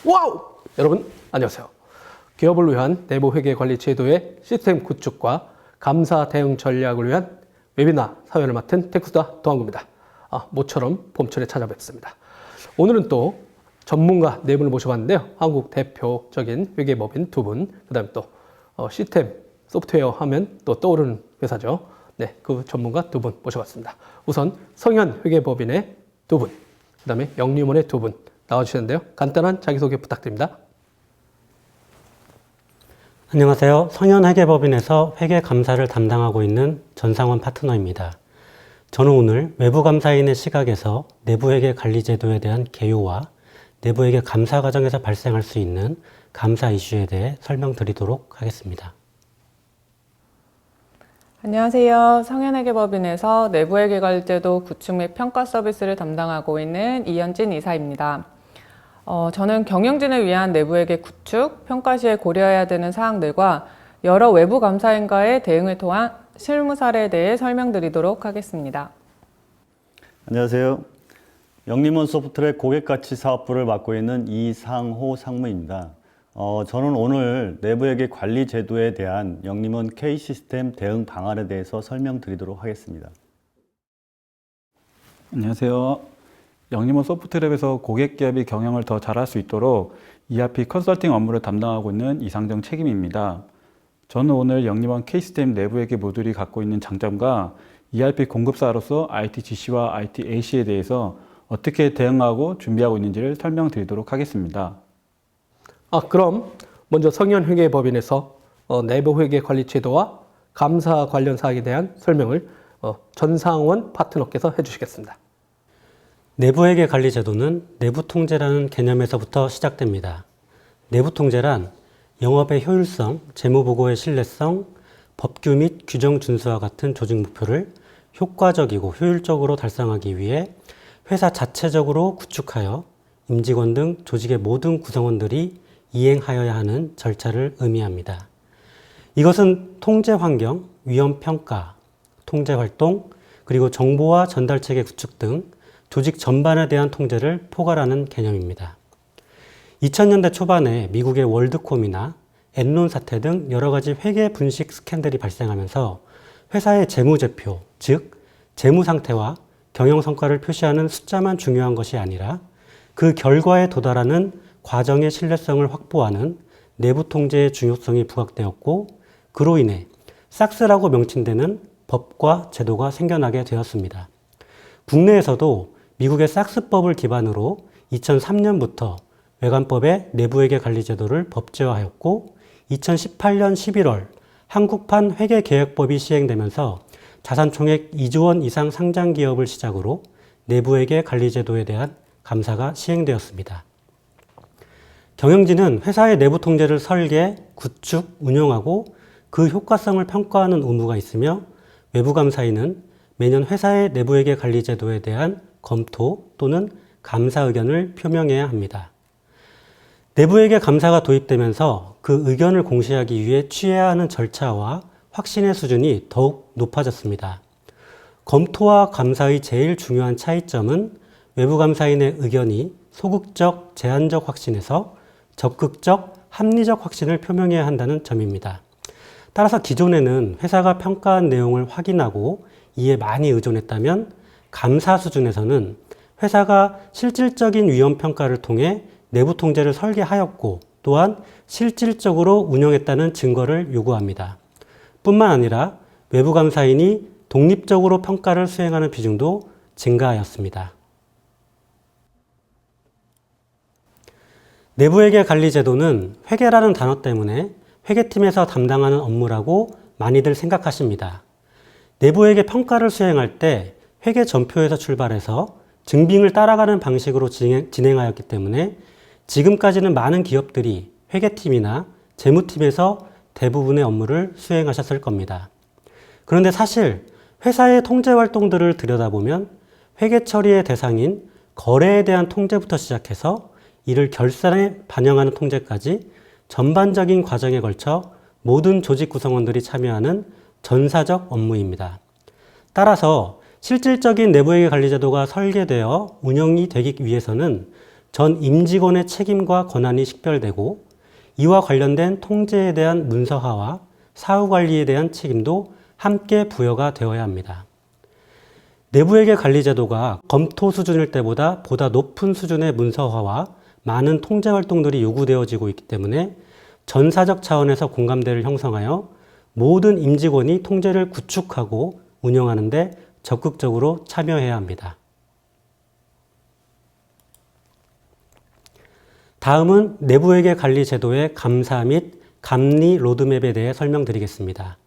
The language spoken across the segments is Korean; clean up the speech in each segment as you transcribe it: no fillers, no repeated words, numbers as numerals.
와우! 여러분 안녕하세요. 기업을 위한 내부 회계 관리 제도의 시스템 구축과 감사 대응 전략을 위한 웨비나 사회를 맡은 텍스다 도항구입니다. 모처럼 봄철에 찾아뵙습니다. 오늘은 또 전문가 네 분을 모셔봤는데요. 한국 대표적인 회계법인 두 분, 그 다음에 또 시스템 소프트웨어 하면 또 떠오르는 회사죠. 네, 그 전문가 두 분 모셔봤습니다. 우선 성현 회계법인의 두 분, 그 다음에 영림원의 두 분 나와주시는데요. 간단한 자기소개 부탁드립니다. 안녕하세요. 성현회계법인에서 회계감사를 담당하고 있는 전상원 파트너입니다. 저는 오늘 외부감사인의 시각에서 내부회계관리제도에 대한 개요와 내부회계 감사 과정에서 발생할 수 있는 감사 이슈에 대해 설명드리도록 하겠습니다. 안녕하세요. 성현회계법인에서 내부회계관리제도 구축 및 평가 서비스를 담당하고 있는 이현진 이사입니다. 저는 경영진을 위한 내부회계 구축, 평가 시에 고려해야 되는 사항들과 여러 외부 감사인과의 대응을 통한 실무 사례에 대해 설명드리도록 하겠습니다. 안녕하세요. 영림원 소프트랙 고객가치 사업부를 맡고 있는 이상호 상무입니다. 저는 오늘 내부회계 관리 제도에 대한 영림원 K시스템 대응 방안에 대해서 설명드리도록 하겠습니다. 안녕하세요. 영림원 소프트랩에서 고객 기업이 경영을 더 잘할 수 있도록 ERP 컨설팅 업무를 담당하고 있는 이상정 책임입니다. 저는 오늘 영림원 K시스템 내부회계 모듈이 갖고 있는 장점과 ERP 공급사로서 ITGC와 ITAC에 대해서 어떻게 대응하고 준비하고 있는지를 설명드리도록 하겠습니다. 그럼 먼저 성현회계법인에서 내부회계 관리 제도와 감사 관련 사항에 대한 설명을 전상원 파트너께서 해주시겠습니다. 내부회계 관리 제도는 내부 통제라는 개념에서부터 시작됩니다. 내부 통제란 영업의 효율성, 재무보고의 신뢰성, 법규 및 규정 준수와 같은 조직 목표를 효과적이고 효율적으로 달성하기 위해 회사 자체적으로 구축하여 임직원 등 조직의 모든 구성원들이 이행하여야 하는 절차를 의미합니다. 이것은 통제 환경, 위험 평가, 통제 활동, 그리고 정보와 전달체계 구축 등 조직 전반에 대한 통제를 포괄하는 개념입니다. 2000년대 초반에 미국의 월드콤이나 엔론 사태 등 여러 가지 회계 분식 스캔들이 발생하면서 회사의 재무제표, 즉 재무 상태와 경영 성과를 표시하는 숫자만 중요한 것이 아니라 그 결과에 도달하는 과정의 신뢰성을 확보하는 내부 통제의 중요성이 부각되었고, 그로 인해 싹스라고 명칭되는 법과 제도가 생겨나게 되었습니다. 국내에서도 미국의 싹스법을 기반으로 2003년부터 외관법의 내부회계 관리제도를 법제화하였고, 2018년 11월 한국판 회계개혁법이 시행되면서 자산총액 2조 원 이상 상장기업을 시작으로 내부회계 관리제도에 대한 감사가 시행되었습니다. 경영진은 회사의 내부 통제를 설계, 구축, 운영하고 그 효과성을 평가하는 의무가 있으며, 외부감사인은 매년 회사의 내부회계 관리제도에 대한 검토 또는 감사 의견을 표명해야 합니다. 내부회계 감사가 도입되면서 그 의견을 공시하기 위해 취해야 하는 절차와 확신의 수준이 더욱 높아졌습니다. 검토와 감사의 제일 중요한 차이점은 외부감사인의 의견이 소극적, 제한적 확신에서 적극적, 합리적 확신을 표명해야 한다는 점입니다. 따라서 기존에는 회사가 평가한 내용을 확인하고 이에 많이 의존했다면, 감사 수준에서는 회사가 실질적인 위험 평가를 통해 내부 통제를 설계하였고 또한 실질적으로 운영했다는 증거를 요구합니다. 뿐만 아니라 외부 감사인이 독립적으로 평가를 수행하는 비중도 증가하였습니다. 내부회계 관리 제도는 회계라는 단어 때문에 회계팀에서 담당하는 업무라고 많이들 생각하십니다. 내부회계 평가를 수행할 때 회계 전표에서 출발해서 증빙을 따라가는 방식으로 진행하였기 때문에 지금까지는 많은 기업들이 회계팀이나 재무팀에서 대부분의 업무를 수행하셨을 겁니다. 그런데 사실 회사의 통제 활동들을 들여다보면 회계 처리의 대상인 거래에 대한 통제부터 시작해서 이를 결산에 반영하는 통제까지 전반적인 과정에 걸쳐 모든 조직 구성원들이 참여하는 전사적 업무입니다. 따라서 실질적인 내부회계 관리 제도가 설계되어 운영이 되기 위해서는 전 임직원의 책임과 권한이 식별되고 이와 관련된 통제에 대한 문서화와 사후관리에 대한 책임도 함께 부여가 되어야 합니다. 내부회계 관리 제도가 검토 수준일 때보다 보다 높은 수준의 문서화와 많은 통제 활동들이 요구되어지고 있기 때문에 전사적 차원에서 공감대를 형성하여 모든 임직원이 통제를 구축하고 운영하는 데 적극적으로 참여해야 합니다. 다음은 내부회계 관리 제도의 감사 및 감리 로드맵에 대해 설명드리겠습니다.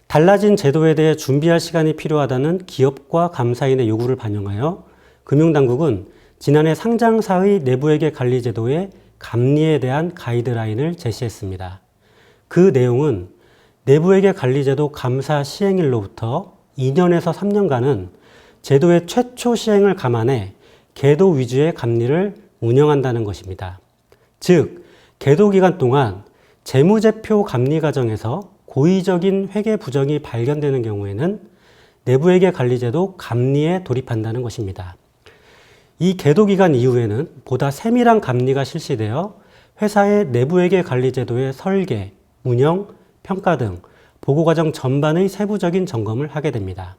달라진 제도에 대해 준비할 시간이 필요하다는 기업과 감사인의 요구를 반영하여 금융당국은 지난해 상장사의 내부회계 관리 제도의 감리에 대한 가이드라인을 제시했습니다. 그 내용은 내부회계 관리 제도 감사 시행일로부터 2년에서 3년간은 제도의 최초 시행을 감안해 계도 위주의 감리를 운영한다는 것입니다. 즉, 계도 기간 동안 재무제표 감리 과정에서 고의적인 회계 부정이 발견되는 경우에는 내부회계 관리제도 감리에 돌입한다는 것입니다. 이 계도 기간 이후에는 보다 세밀한 감리가 실시되어 회사의 내부회계 관리제도의 설계, 운영, 평가 등 보고 과정 전반의 세부적인 점검을 하게 됩니다.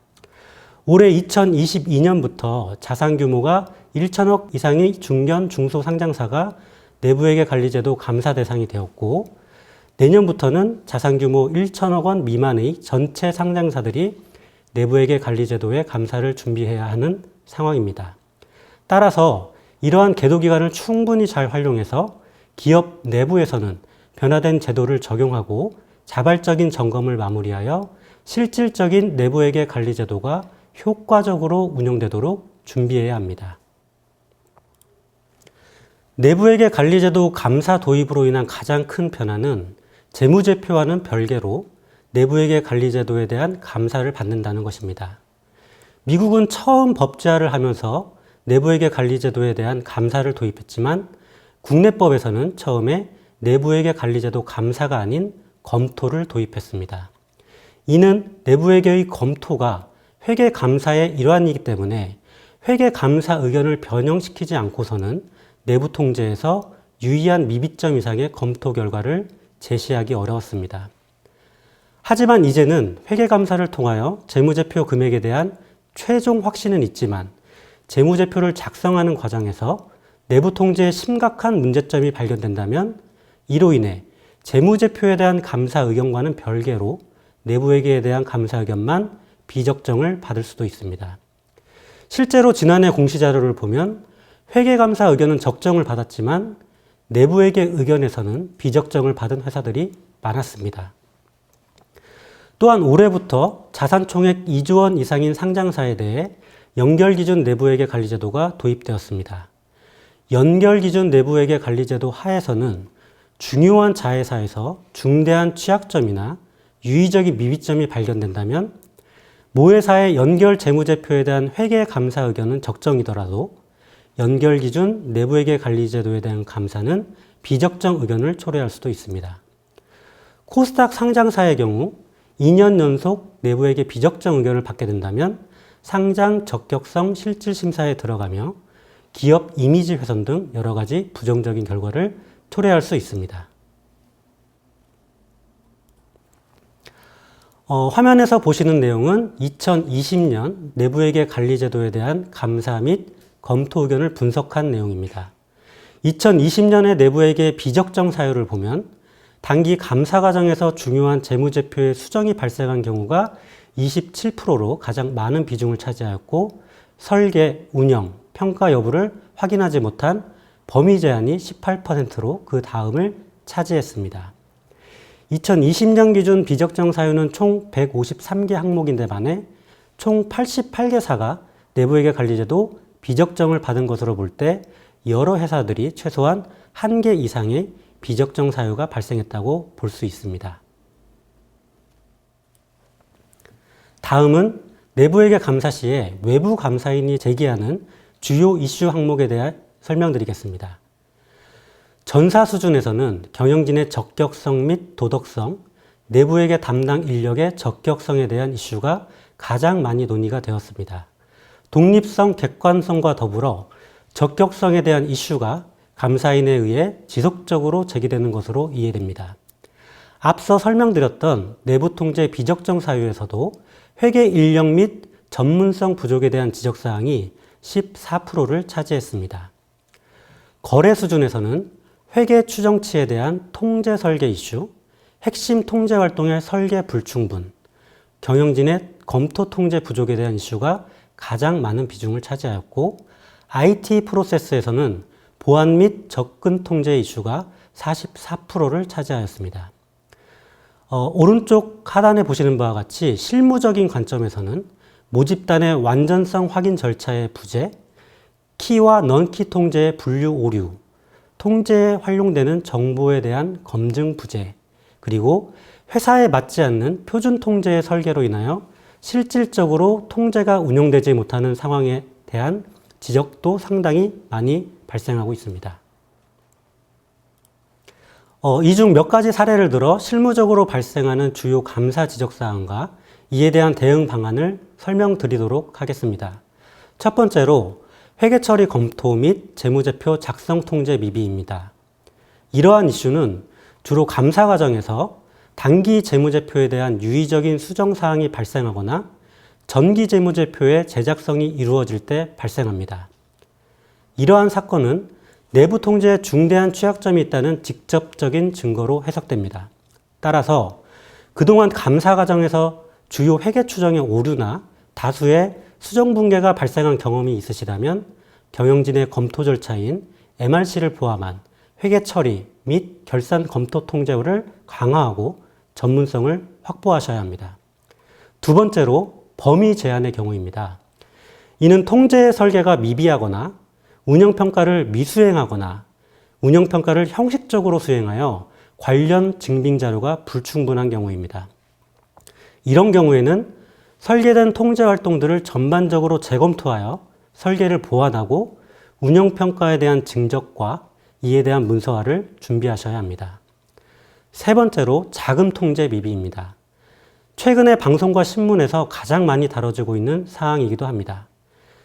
올해 2022년부터 자산 규모가 1천억 이상의 중견, 중소상장사가 내부회계 관리제도 감사 대상이 되었고, 내년부터는 자산 규모 1천억 원 미만의 전체 상장사들이 내부회계 관리제도의 감사를 준비해야 하는 상황입니다. 따라서 이러한 계도 기간을 충분히 잘 활용해서 기업 내부에서는 변화된 제도를 적용하고 자발적인 점검을 마무리하여 실질적인 내부회계 관리 제도가 효과적으로 운영되도록 준비해야 합니다. 내부회계 관리 제도 감사 도입으로 인한 가장 큰 변화는 재무제표와는 별개로 내부회계 관리 제도에 대한 감사를 받는다는 것입니다. 미국은 처음 법제화를 하면서 내부회계 관리 제도에 대한 감사를 도입했지만 국내법에서는 처음에 내부회계 관리 제도 감사가 아닌 검토를 도입했습니다. 이는 내부회계의 검토가 회계 감사의 일환이기 때문에 회계 감사 의견을 변형시키지 않고서는 내부 통제에서 유의한 미비점 이상의 검토 결과를 제시하기 어려웠습니다. 하지만 이제는 회계 감사를 통하여 재무제표 금액에 대한 최종 확신은 있지만 재무제표를 작성하는 과정에서 내부 통제에 심각한 문제점이 발견된다면 이로 인해 재무제표에 대한 감사 의견과는 별개로 내부회계에 대한 감사 의견만 비적정을 받을 수도 있습니다. 실제로 지난해 공시자료를 보면 회계감사 의견은 적정을 받았지만 내부회계 의견에서는 비적정을 받은 회사들이 많았습니다. 또한 올해부터 자산총액 2조 원 이상인 상장사에 대해 연결기준 내부회계 관리제도가 도입되었습니다. 연결기준 내부회계 관리제도 하에서는 중요한 자회사에서 중대한 취약점이나 유의적인 미비점이 발견된다면 모회사의 연결 재무제표에 대한 회계 감사 의견은 적정이더라도 연결기준 내부회계 관리제도에 대한 감사는 비적정 의견을 초래할 수도 있습니다. 코스닥 상장사의 경우 2년 연속 내부회계 비적정 의견을 받게 된다면 상장 적격성 실질심사에 들어가며 기업 이미지 훼손 등 여러 가지 부정적인 결과를 초래할 수 있습니다. 화면에서 보시는 내용은 2020년 내부회계 관리제도에 대한 감사 및 검토 의견을 분석한 내용입니다. 2020년의 내부회계 비적정 사유를 보면 단기 감사 과정에서 중요한 재무제표의 수정이 발생한 경우가 27%로 가장 많은 비중을 차지하였고 설계, 운영, 평가 여부를 확인하지 못한 범위 제한이 18%로 그 다음을 차지했습니다. 2020년 기준 비적정 사유는 총 153개 항목인데 반해 총 88개사가 내부회계 관리제도 비적정을 받은 것으로 볼 때 여러 회사들이 최소한 1개 이상의 비적정 사유가 발생했다고 볼 수 있습니다. 다음은 내부회계 감사 시에 외부 감사인이 제기하는 주요 이슈 항목에 대해 설명드리겠습니다. 전사 수준에서는 경영진의 적격성 및 도덕성, 내부회계 담당 인력의 적격성에 대한 이슈가 가장 많이 논의가 되었습니다. 독립성, 객관성과 더불어 적격성에 대한 이슈가 감사인에 의해 지속적으로 제기되는 것으로 이해됩니다. 앞서 설명드렸던 내부 통제 비적정 사유에서도 회계 인력 및 전문성 부족에 대한 지적사항이 14%를 차지했습니다. 거래 수준에서는 회계 추정치에 대한 통제 설계 이슈, 핵심 통제 활동의 설계 불충분, 경영진의 검토 통제 부족에 대한 이슈가 가장 많은 비중을 차지하였고, IT 프로세스에서는 보안 및 접근 통제 이슈가 44%를 차지하였습니다. 오른쪽 하단에 보시는 바와 같이 실무적인 관점에서는 모집단의 완전성 확인 절차의 부재, 키와 넌키 통제의 분류 오류, 통제에 활용되는 정보에 대한 검증 부재, 그리고 회사에 맞지 않는 표준 통제의 설계로 인하여 실질적으로 통제가 운영되지 못하는 상황에 대한 지적도 상당히 많이 발생하고 있습니다. 이 중 몇 가지 사례를 들어 실무적으로 발생하는 주요 감사 지적사항과 이에 대한 대응 방안을 설명드리도록 하겠습니다. 첫 번째로 회계처리 검토 및 재무제표 작성 통제 미비입니다. 이러한 이슈는 주로 감사 과정에서 단기 재무제표에 대한 유의적인 수정사항이 발생하거나 전기 재무제표의 제작성이 이루어질 때 발생합니다. 이러한 사건은 내부 통제에 중대한 취약점이 있다는 직접적인 증거로 해석됩니다. 따라서 그동안 감사 과정에서 주요 회계 추정의 오류나 다수의 수정 붕괴가 발생한 경험이 있으시다면 경영진의 검토 절차인 MRC를 포함한 회계 처리 및 결산 검토 통제를 강화하고 전문성을 확보하셔야 합니다. 두 번째로 범위 제한의 경우입니다. 이는 통제 설계가 미비하거나 운영평가를 미수행하거나 운영평가를 형식적으로 수행하여 관련 증빙자료가 불충분한 경우입니다. 이런 경우에는 설계된 통제 활동들을 전반적으로 재검토하여 설계를 보완하고 운영평가에 대한 증적과 이에 대한 문서화를 준비하셔야 합니다. 세 번째로 자금 통제 미비입니다. 최근에 방송과 신문에서 가장 많이 다뤄지고 있는 사항이기도 합니다.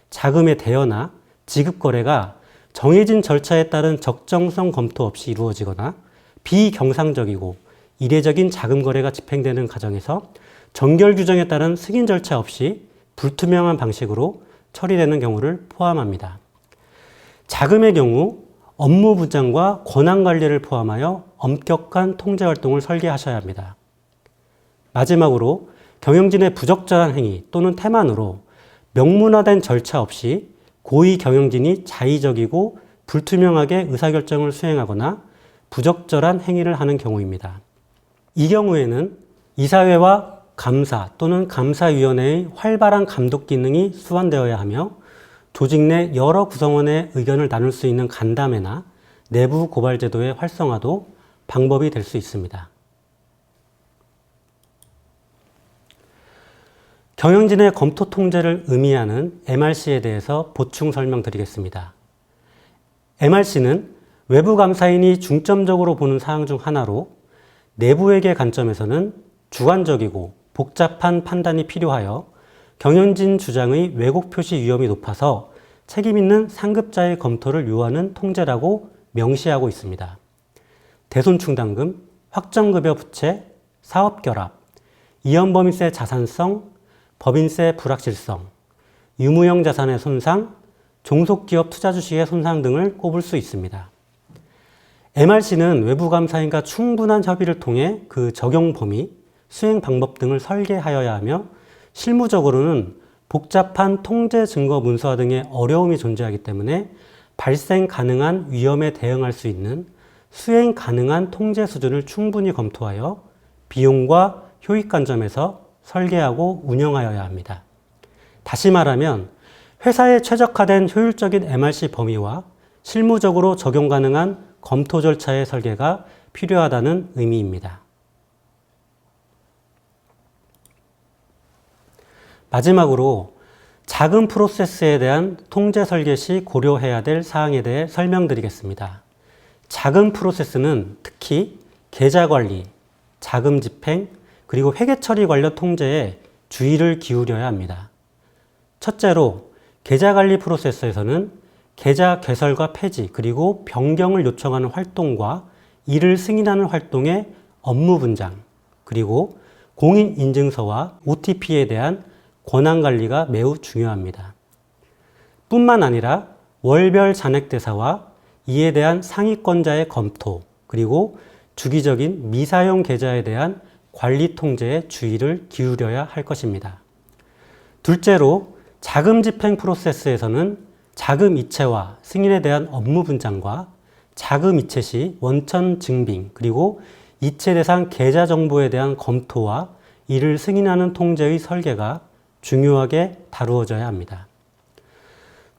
자금의 대여나 지급 거래가 정해진 절차에 따른 적정성 검토 없이 이루어지거나 비경상적이고 이례적인 자금 거래가 집행되는 과정에서 정결 규정에 따른 승인 절차 없이 불투명한 방식으로 처리되는 경우를 포함합니다. 자금의 경우 업무 분장과 권한 관리를 포함하여 엄격한 통제 활동을 설계하셔야 합니다. 마지막으로 경영진의 부적절한 행위 또는 태만으로 명문화된 절차 없이 고위 경영진이 자의적이고 불투명하게 의사결정을 수행하거나 부적절한 행위를 하는 경우입니다. 이 경우에는 이사회와 감사 또는 감사위원회의 활발한 감독 기능이 수반되어야 하며 조직 내 여러 구성원의 의견을 나눌 수 있는 간담회나 내부 고발 제도의 활성화도 방법이 될 수 있습니다. 경영진의 검토 통제를 의미하는 MRC에 대해서 보충 설명드리겠습니다. MRC는 외부 감사인이 중점적으로 보는 사항 중 하나로 내부회계 관점에서는 주관적이고 복잡한 판단이 필요하여 경영진 주장의 왜곡 표시 위험이 높아서 책임 있는 상급자의 검토를 요하는 통제라고 명시하고 있습니다. 대손충당금, 확정급여 부채, 사업결합, 이연범위세 자산성, 법인세 불확실성, 유무형 자산의 손상, 종속기업 투자 주식의 손상 등을 꼽을 수 있습니다. MRC는 외부 감사인과 충분한 협의를 통해 그 적용 범위, 수행 방법 등을 설계하여야 하며 실무적으로는 복잡한 통제 증거 문서화 등의 어려움이 존재하기 때문에 발생 가능한 위험에 대응할 수 있는 수행 가능한 통제 수준을 충분히 검토하여 비용과 효익 관점에서 설계하고 운영하여야 합니다. 다시 말하면 회사에 최적화된 효율적인 MRC 범위와 실무적으로 적용 가능한 검토 절차의 설계가 필요하다는 의미입니다. 마지막으로 자금 프로세스에 대한 통제 설계 시 고려해야 될 사항에 대해 설명드리겠습니다. 자금 프로세스는 특히 계좌 관리, 자금 집행, 그리고 회계 처리 관련 통제에 주의를 기울여야 합니다. 첫째로 계좌 관리 프로세스에서는 계좌 개설과 폐지 그리고 변경을 요청하는 활동과 이를 승인하는 활동의 업무 분장, 그리고 공인인증서와 OTP에 대한 권한관리가 매우 중요합니다. 뿐만 아니라 월별 잔액대사와 이에 대한 상위권자의 검토, 그리고 주기적인 미사용 계좌에 대한 관리 통제에 주의를 기울여야 할 것입니다. 둘째로 자금 집행 프로세스에서는 자금 이체와 승인에 대한 업무 분장과 자금 이체 시 원천 증빙, 그리고 이체 대상 계좌 정보에 대한 검토와 이를 승인하는 통제의 설계가 중요하게 다루어져야 합니다.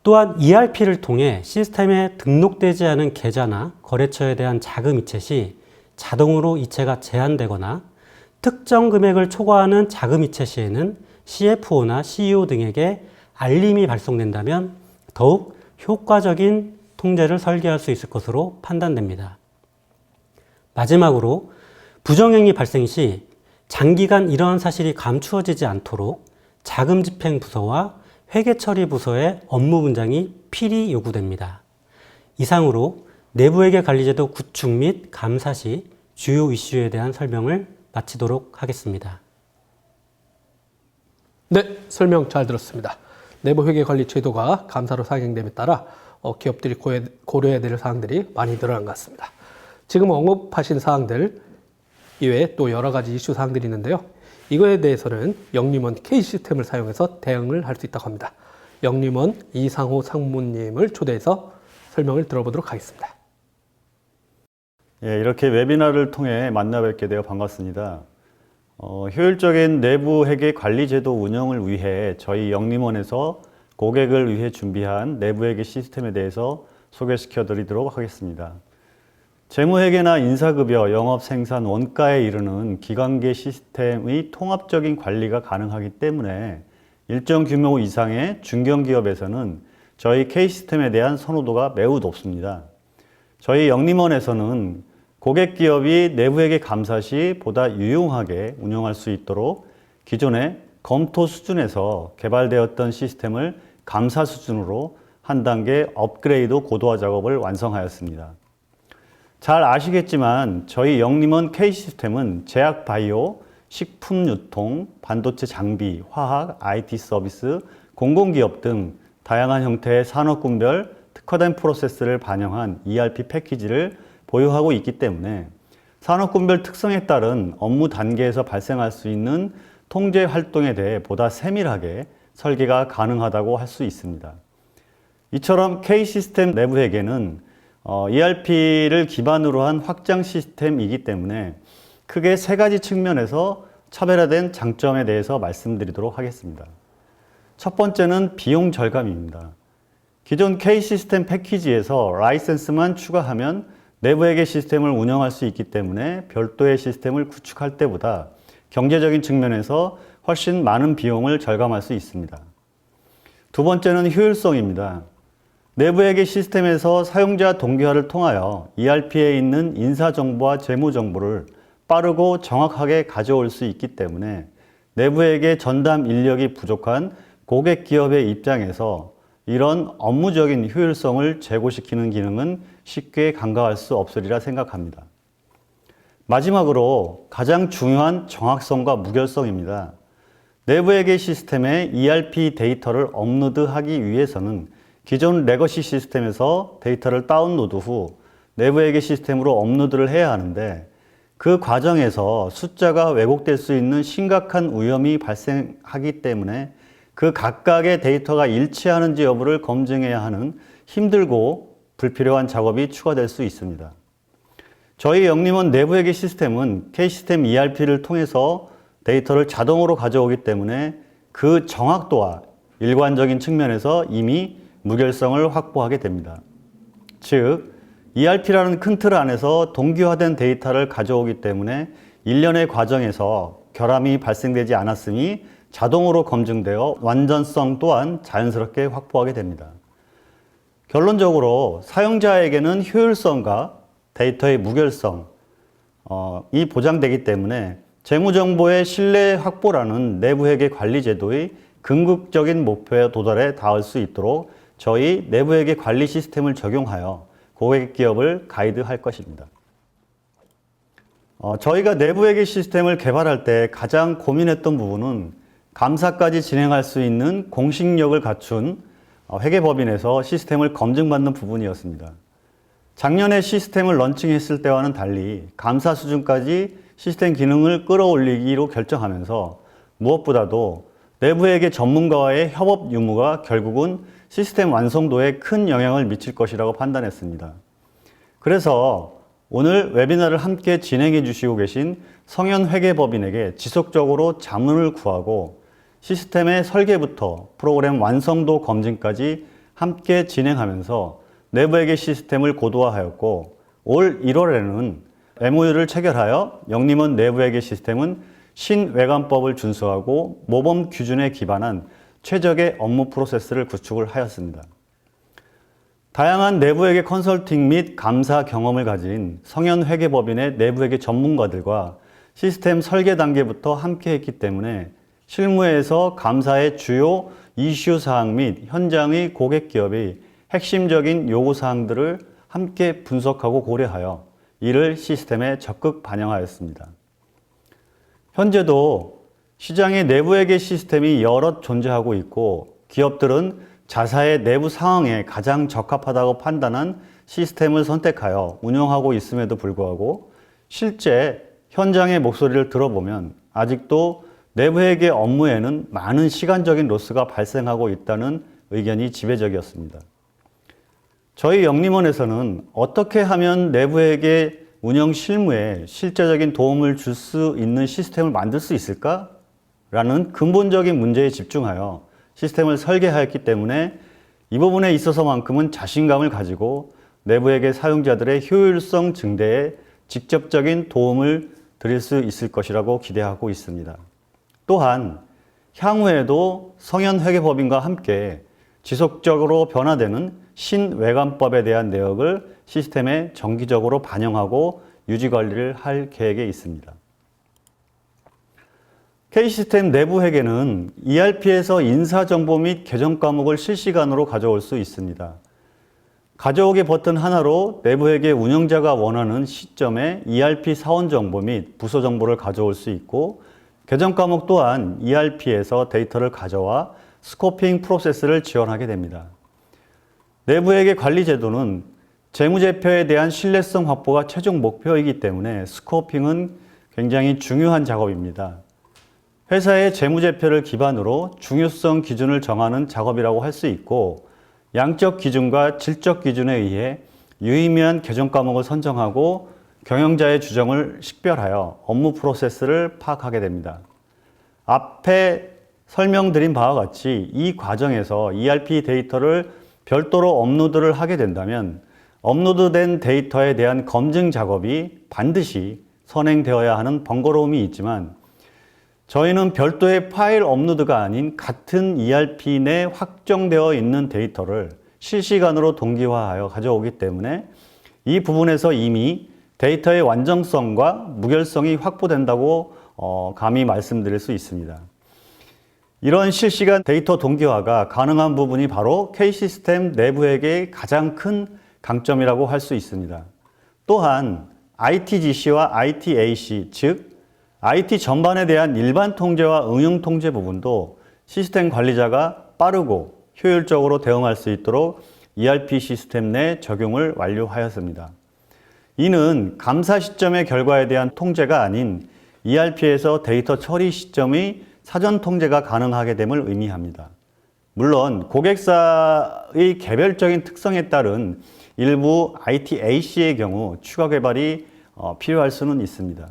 또한 ERP를 통해 시스템에 등록되지 않은 계좌나 거래처에 대한 자금 이체 시 자동으로 이체가 제한되거나 특정 금액을 초과하는 자금 이체 시에는 CFO나 CEO 등에게 알림이 발송된다면 더욱 효과적인 통제를 설계할 수 있을 것으로 판단됩니다. 마지막으로 부정행위 발생 시 장기간 이러한 사실이 감추어지지 않도록 자금 집행 부서와 회계 처리 부서의 업무 분장이 필히 요구됩니다. 이상으로 내부회계 관리제도 구축 및 감사 시 주요 이슈에 대한 설명을 마치도록 하겠습니다. 네, 설명 잘 들었습니다. 내부 회계 관리 제도가 감사로 상행됨에 따라 기업들이 고려해야 될 사항들이 많이 늘어난 것 같습니다. 지금 언급하신 사항들 이외에 또 여러 가지 이슈 사항들이 있는데요. 이거에 대해서는 영림원 K시스템을 사용해서 대응을 할 수 있다고 합니다. 영림원 이상호 상무님을 초대해서 설명을 들어보도록 하겠습니다. 예, 이렇게 웨비나를 통해 만나 뵙게 되어 반갑습니다. 효율적인 내부 회계 관리 제도 운영을 위해 저희 영림원에서 고객을 위해 준비한 내부 회계 시스템에 대해서 소개시켜 드리도록 하겠습니다. 재무회계나 인사급여, 영업생산, 원가에 이르는 기관계 시스템의 통합적인 관리가 가능하기 때문에 일정 규모 이상의 중견기업에서는 저희 K시스템에 대한 선호도가 매우 높습니다. 저희 영림원에서는 고객기업이 내부회계 감사 시 보다 유용하게 운영할 수 있도록 기존의 검토 수준에서 개발되었던 시스템을 감사 수준으로 한 단계 업그레이드 고도화 작업을 완성하였습니다. 잘 아시겠지만 저희 영림원 K시스템은 제약 바이오, 식품 유통, 반도체 장비, 화학, IT 서비스, 공공기업 등 다양한 형태의 산업군별 특화된 프로세스를 반영한 ERP 패키지를 보유하고 있기 때문에 산업군별 특성에 따른 업무 단계에서 발생할 수 있는 통제 활동에 대해 보다 세밀하게 설계가 가능하다고 할 수 있습니다. 이처럼 K시스템 내부회계는 ERP를 기반으로 한 확장 시스템이기 때문에 크게 세 가지 측면에서 차별화된 장점에 대해서 말씀드리도록 하겠습니다. 첫 번째는 비용 절감입니다. 기존 K시스템 패키지에서 라이센스만 추가하면 내부회계 시스템을 운영할 수 있기 때문에 별도의 시스템을 구축할 때보다 경제적인 측면에서 훨씬 많은 비용을 절감할 수 있습니다. 두 번째는 효율성입니다. 내부회계 시스템에서 사용자 동기화를 통하여 ERP에 있는 인사정보와 재무정보를 빠르고 정확하게 가져올 수 있기 때문에 내부회계 전담 인력이 부족한 고객 기업의 입장에서 이런 업무적인 효율성을 제고시키는 기능은 쉽게 간과할 수 없으리라 생각합니다. 마지막으로 가장 중요한 정확성과 무결성입니다. 내부회계 시스템에 ERP 데이터를 업로드하기 위해서는 기존 레거시 시스템에서 데이터를 다운로드 후 내부회계 시스템으로 업로드를 해야 하는데 그 과정에서 숫자가 왜곡될 수 있는 심각한 위험이 발생하기 때문에 그 각각의 데이터가 일치하는지 여부를 검증해야 하는 힘들고 불필요한 작업이 추가될 수 있습니다. 저희 영림원 내부회계 시스템은 K시스템 ERP를 통해서 데이터를 자동으로 가져오기 때문에 그 정확도와 일관적인 측면에서 이미 무결성을 확보하게 됩니다. 즉, ERP라는 큰 틀 안에서 동기화된 데이터를 가져오기 때문에 일련의 과정에서 결함이 발생되지 않았으니 자동으로 검증되어 완전성 또한 자연스럽게 확보하게 됩니다. 결론적으로 사용자에게는 효율성과 데이터의 무결성, 이 보장되기 때문에 재무정보의 신뢰 확보라는 내부회계 관리 제도의 궁극적인 목표에 도달해 닿을 수 있도록 저희 내부회계 관리 시스템을 적용하여 고객 기업을 가이드할 것입니다. 저희가 내부회계 시스템을 개발할 때 가장 고민했던 부분은 감사까지 진행할 수 있는 공식력을 갖춘 회계법인에서 시스템을 검증받는 부분이었습니다. 작년에 시스템을 런칭했을 때와는 달리 감사 수준까지 시스템 기능을 끌어올리기로 결정하면서 무엇보다도 내부회계 전문가와의 협업 유무가 결국은 시스템 완성도에 큰 영향을 미칠 것이라고 판단했습니다. 그래서 오늘 웨비나를 함께 진행해 주시고 계신 성현회계법인에게 지속적으로 자문을 구하고 시스템의 설계부터 프로그램 완성도 검증까지 함께 진행하면서 내부회계 시스템을 고도화하였고 올 1월에는 MOU를 체결하여 영림원 내부회계 시스템은 신외관법을 준수하고 모범 기준에 기반한 최적의 업무 프로세스를 구축을 하였습니다. 다양한 내부회계 컨설팅 및 감사 경험을 가진 성현회계법인의 내부회계 전문가들과 시스템 설계 단계부터 함께 했기 때문에 실무에서 감사의 주요 이슈 사항 및 현장의 고객 기업의 핵심적인 요구 사항들을 함께 분석하고 고려하여 이를 시스템에 적극 반영하였습니다. 현재도 시장의 내부회계 시스템이 여럿 존재하고 있고 기업들은 자사의 내부 상황에 가장 적합하다고 판단한 시스템을 선택하여 운영하고 있음에도 불구하고 실제 현장의 목소리를 들어보면 아직도 내부회계 업무에는 많은 시간적인 로스가 발생하고 있다는 의견이 지배적이었습니다. 저희 영림원에서는 어떻게 하면 내부회계 운영 실무에 실제적인 도움을 줄 수 있는 시스템을 만들 수 있을까? 라는 근본적인 문제에 집중하여 시스템을 설계하였기 때문에 이 부분에 있어서만큼은 자신감을 가지고 내부회계 사용자들의 효율성 증대에 직접적인 도움을 드릴 수 있을 것이라고 기대하고 있습니다. 또한 향후에도 성현회계법인과 함께 지속적으로 변화되는 신외관법에 대한 내역을 시스템에 정기적으로 반영하고 유지관리를 할 계획에 있습니다. K시스템 내부회계는 ERP에서 인사정보 및 계정 과목을 실시간으로 가져올 수 있습니다. 가져오기 버튼 하나로 내부회계 운영자가 원하는 시점에 ERP 사원 정보 및 부서 정보를 가져올 수 있고 계정 과목 또한 ERP에서 데이터를 가져와 스코핑 프로세스를 지원하게 됩니다. 내부회계 관리 제도는 재무제표에 대한 신뢰성 확보가 최종 목표이기 때문에 스코핑은 굉장히 중요한 작업입니다. 회사의 재무제표를 기반으로 중요성 기준을 정하는 작업이라고 할 수 있고 양적 기준과 질적 기준에 의해 유의미한 계정 과목을 선정하고 경영자의 주정을 식별하여 업무 프로세스를 파악하게 됩니다. 앞에 설명드린 바와 같이 이 과정에서 ERP 데이터를 별도로 업로드를 하게 된다면 업로드된 데이터에 대한 검증 작업이 반드시 선행되어야 하는 번거로움이 있지만 저희는 별도의 파일 업로드가 아닌 같은 ERP 내 확정되어 있는 데이터를 실시간으로 동기화하여 가져오기 때문에 이 부분에서 이미 데이터의 완전성과 무결성이 확보된다고 감히 말씀드릴 수 있습니다. 이런 실시간 데이터 동기화가 가능한 부분이 바로 K시스템 내부회계의 가장 큰 강점이라고 할 수 있습니다. 또한 ITGC와 ITAC, 즉 IT 전반에 대한 일반 통제와 응용 통제 부분도 시스템 관리자가 빠르고 효율적으로 대응할 수 있도록 ERP 시스템 내 적용을 완료하였습니다. 이는 감사 시점의 결과에 대한 통제가 아닌 ERP에서 데이터 처리 시점의 사전 통제가 가능하게 됨을 의미합니다. 물론 고객사의 개별적인 특성에 따른 일부 ITAC의 경우 추가 개발이 필요할 수는 있습니다.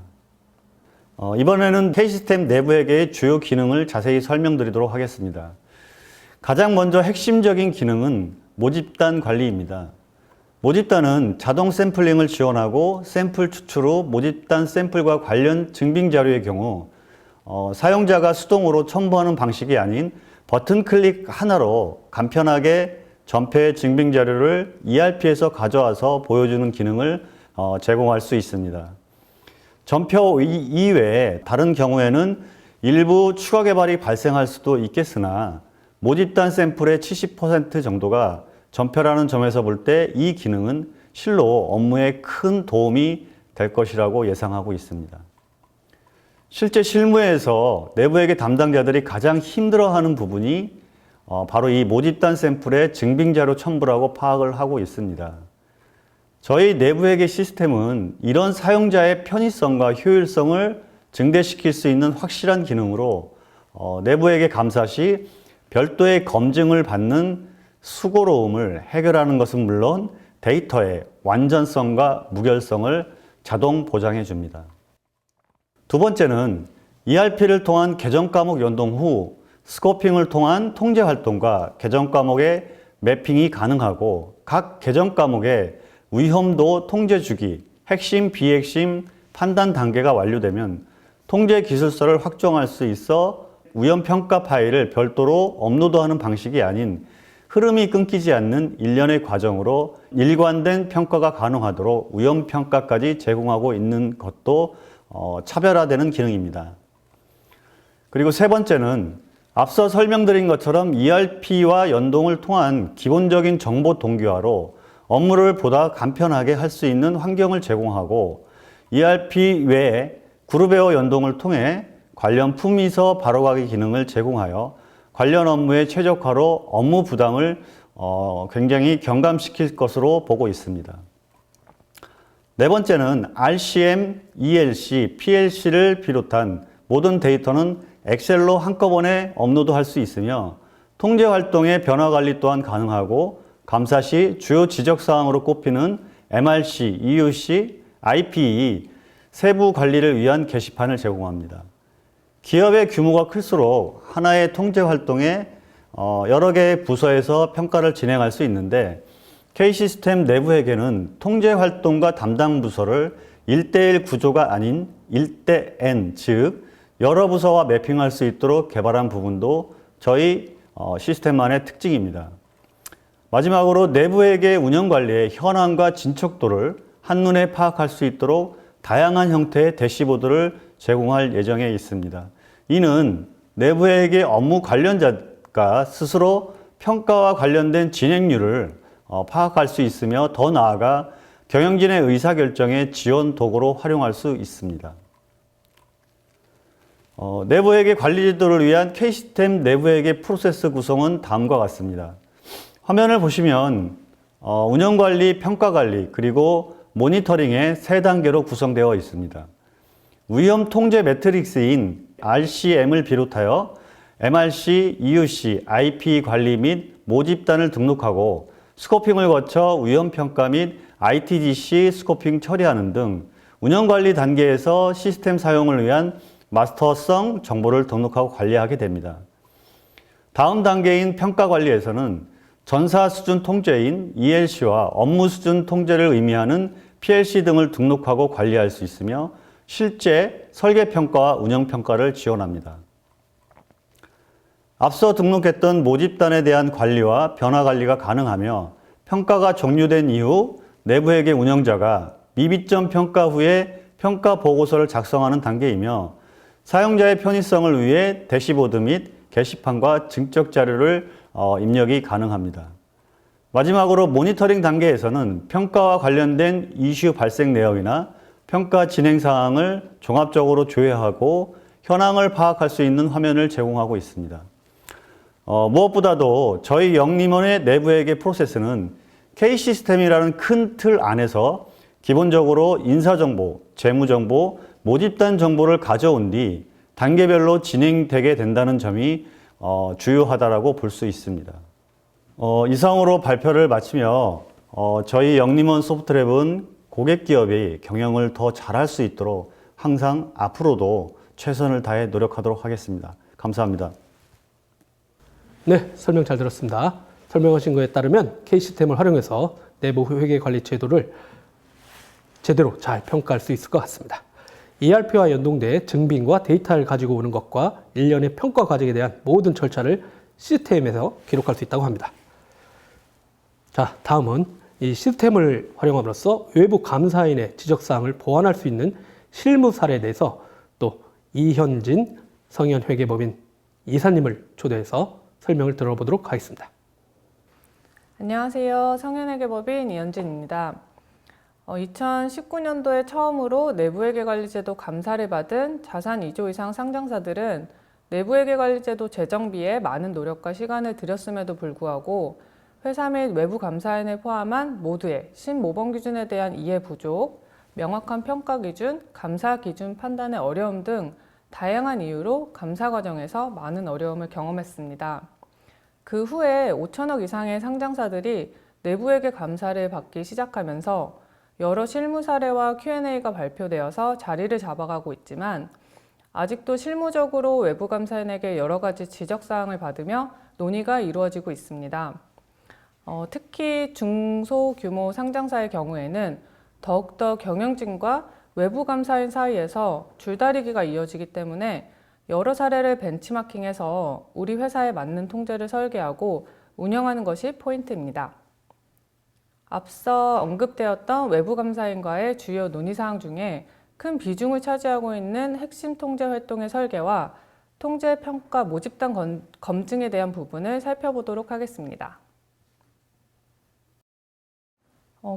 이번에는 K시스템 내부회계의 주요 기능을 자세히 설명드리도록 하겠습니다. 가장 먼저 핵심적인 기능은 모집단 관리입니다. 모집단은 자동 샘플링을 지원하고 샘플 추출 후 모집단 샘플과 관련 증빙 자료의 경우 사용자가 수동으로 첨부하는 방식이 아닌 버튼 클릭 하나로 간편하게 전표의 증빙 자료를 ERP에서 가져와서 보여주는 기능을 제공할 수 있습니다. 전표 이외에 다른 경우에는 일부 추가 개발이 발생할 수도 있겠으나 모집단 샘플의 70% 정도가 전표라는 점에서 볼 때 이 기능은 실로 업무에 큰 도움이 될 것이라고 예상하고 있습니다. 실제 실무에서 내부회계 담당자들이 가장 힘들어하는 부분이 바로 이 모집단 샘플의 증빙자료 첨부라고 파악을 하고 있습니다. 저희 내부회계 시스템은 이런 사용자의 편의성과 효율성을 증대시킬 수 있는 확실한 기능으로 내부회계 감사 시 별도의 검증을 받는 수고로움을 해결하는 것은 물론 데이터의 완전성과 무결성을 자동 보장해 줍니다. 두 번째는 ERP를 통한 개정 과목 연동 후 스코핑을 통한 통제 활동과 개정 과목의 매핑이 가능하고 각 개정 과목의 위험도 통제 주기, 핵심, 비핵심 판단 단계가 완료되면 통제 기술서를 확정할 수 있어 위험 평가 파일을 별도로 업로드하는 방식이 아닌 흐름이 끊기지 않는 일련의 과정으로 일관된 평가가 가능하도록 위험 평가까지 제공하고 있는 것도 차별화되는 기능입니다. 그리고 세 번째는 앞서 설명드린 것처럼 ERP와 연동을 통한 기본적인 정보 동기화로 업무를 보다 간편하게 할 수 있는 환경을 제공하고 ERP 외에 그룹웨어 연동을 통해 관련 품위서 바로가기 기능을 제공하여 관련 업무의 최적화로 업무 부담을 굉장히 경감시킬 것으로 보고 있습니다. 네 번째는 RCM, ELC, PLC를 비롯한 모든 데이터는 엑셀로 한꺼번에 업로드할 수 있으며 통제 활동의 변화 관리 또한 가능하고 감사 시 주요 지적사항으로 꼽히는 MRC, EUC, IPE 세부 관리를 위한 게시판을 제공합니다. 기업의 규모가 클수록 하나의 통제 활동에 여러 개의 부서에서 평가를 진행할 수 있는데 K시스템 내부회계는 통제 활동과 담당 부서를 1대1 구조가 아닌 1대-N, 즉 여러 부서와 매핑할 수 있도록 개발한 부분도 저희 시스템만의 특징입니다. 마지막으로 내부회계 운영관리의 현황과 진척도를 한눈에 파악할 수 있도록 다양한 형태의 대시보드를 제공할 예정에 있습니다. 이는 내부회계 업무 관련자가 스스로 평가와 관련된 진행률을 파악할 수 있으며 더 나아가 경영진의 의사결정에 지원 도구로 활용할 수 있습니다. 내부회계 관리제도를 위한 K시스템 내부회계 프로세스 구성은 다음과 같습니다. 화면을 보시면 운영관리, 평가관리, 그리고 모니터링의 세 단계로 구성되어 있습니다. 위험 통제 매트릭스인 RCM을 비롯하여 MRC, EUC, IP 관리 및 모집단을 등록하고 스코핑을 거쳐 위험평가 및 ITGC 스코핑 처리하는 등 운영관리 단계에서 시스템 사용을 위한 마스터성 정보를 등록하고 관리하게 됩니다. 다음 단계인 평가관리에서는 전사 수준 통제인 ELC와 업무 수준 통제를 의미하는 PLC 등을 등록하고 관리할 수 있으며 실제 설계평가와 운영평가를 지원합니다. 앞서 등록했던 모집단에 대한 관리와 변화관리가 가능하며 평가가 종료된 이후 내부회계 운영자가 미비점 평가 후에 평가 보고서를 작성하는 단계이며 사용자의 편의성을 위해 대시보드 및 게시판과 증적 자료를 입력이 가능합니다. 마지막으로 모니터링 단계에서는 평가와 관련된 이슈 발생 내역이나 평가 진행 사항을 종합적으로 조회하고 현황을 파악할 수 있는 화면을 제공하고 있습니다. 무엇보다도 저희 영림원의 내부회계 프로세스는 K시스템이라는 큰 틀 안에서 기본적으로 인사정보, 재무정보, 모집단 정보를 가져온 뒤 단계별로 진행되게 된다는 점이 주요하다고 볼 수 있습니다. 이상으로 발표를 마치며 저희 영림원 소프트랩은 고객 기업이 경영을 더 잘할 수 있도록 항상 앞으로도 최선을 다해 노력하도록 하겠습니다. 감사합니다. 네, 설명 잘 들었습니다. 설명하신 거에 따르면 K시스템을 활용해서 내부 회계 관리 제도를 제대로 잘 평가할 수 있을 것 같습니다. ERP와 연동돼 증빙과 데이터를 가지고 오는 것과 일련의 평가 과정에 대한 모든 절차를 시스템에서 기록할 수 있다고 합니다. 자, 다음은 이 시스템을 활용함으로써 외부 감사인의 지적사항을 보완할 수 있는 실무 사례에 대해서 또 이현진 성현회계법인 이사님을 초대해서 설명을 들어보도록 하겠습니다. 안녕하세요. 성현회계법인 이현진입니다. 2019년도에 처음으로 내부회계관리제도 감사를 받은 자산 2조 이상 상장사들은 내부회계관리제도 제정비에 많은 노력과 시간을 들였음에도 불구하고 회사 및 외부 감사인을 포함한 모두의 신모범 기준에 대한 이해 부족, 명확한 평가 기준, 감사 기준 판단의 어려움 등 다양한 이유로 감사 과정에서 많은 어려움을 경험했습니다. 그 후에 5천억 이상의 상장사들이 내부회계 감사를 받기 시작하면서 여러 실무 사례와 Q&A가 발표되어서 자리를 잡아가고 있지만 아직도 실무적으로 외부 감사인에게 여러 가지 지적사항을 받으며 논의가 이루어지고 있습니다. 특히 중소규모 상장사의 경우에는 더욱더 경영진과 외부 감사인 사이에서 줄다리기가 이어지기 때문에 여러 사례를 벤치마킹해서 우리 회사에 맞는 통제를 설계하고 운영하는 것이 포인트입니다. 앞서 언급되었던 외부 감사인과의 주요 논의사항 중에 큰 비중을 차지하고 있는 핵심 통제 활동의 설계와 통제 평가 모집단 검증에 대한 부분을 살펴보도록 하겠습니다.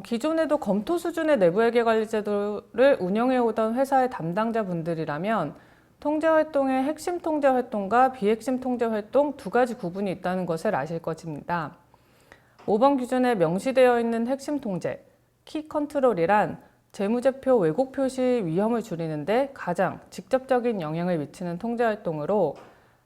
기존에도 검토 수준의 내부회계관리제도를 운영해오던 회사의 담당자분들이라면 통제활동의 핵심 통제활동과 비핵심 통제활동 두 가지 구분이 있다는 것을 아실 것입니다. 5번 기준에 명시되어 있는 핵심 통제, 키 컨트롤이란 재무제표 왜곡 표시 위험을 줄이는 데 가장 직접적인 영향을 미치는 통제활동으로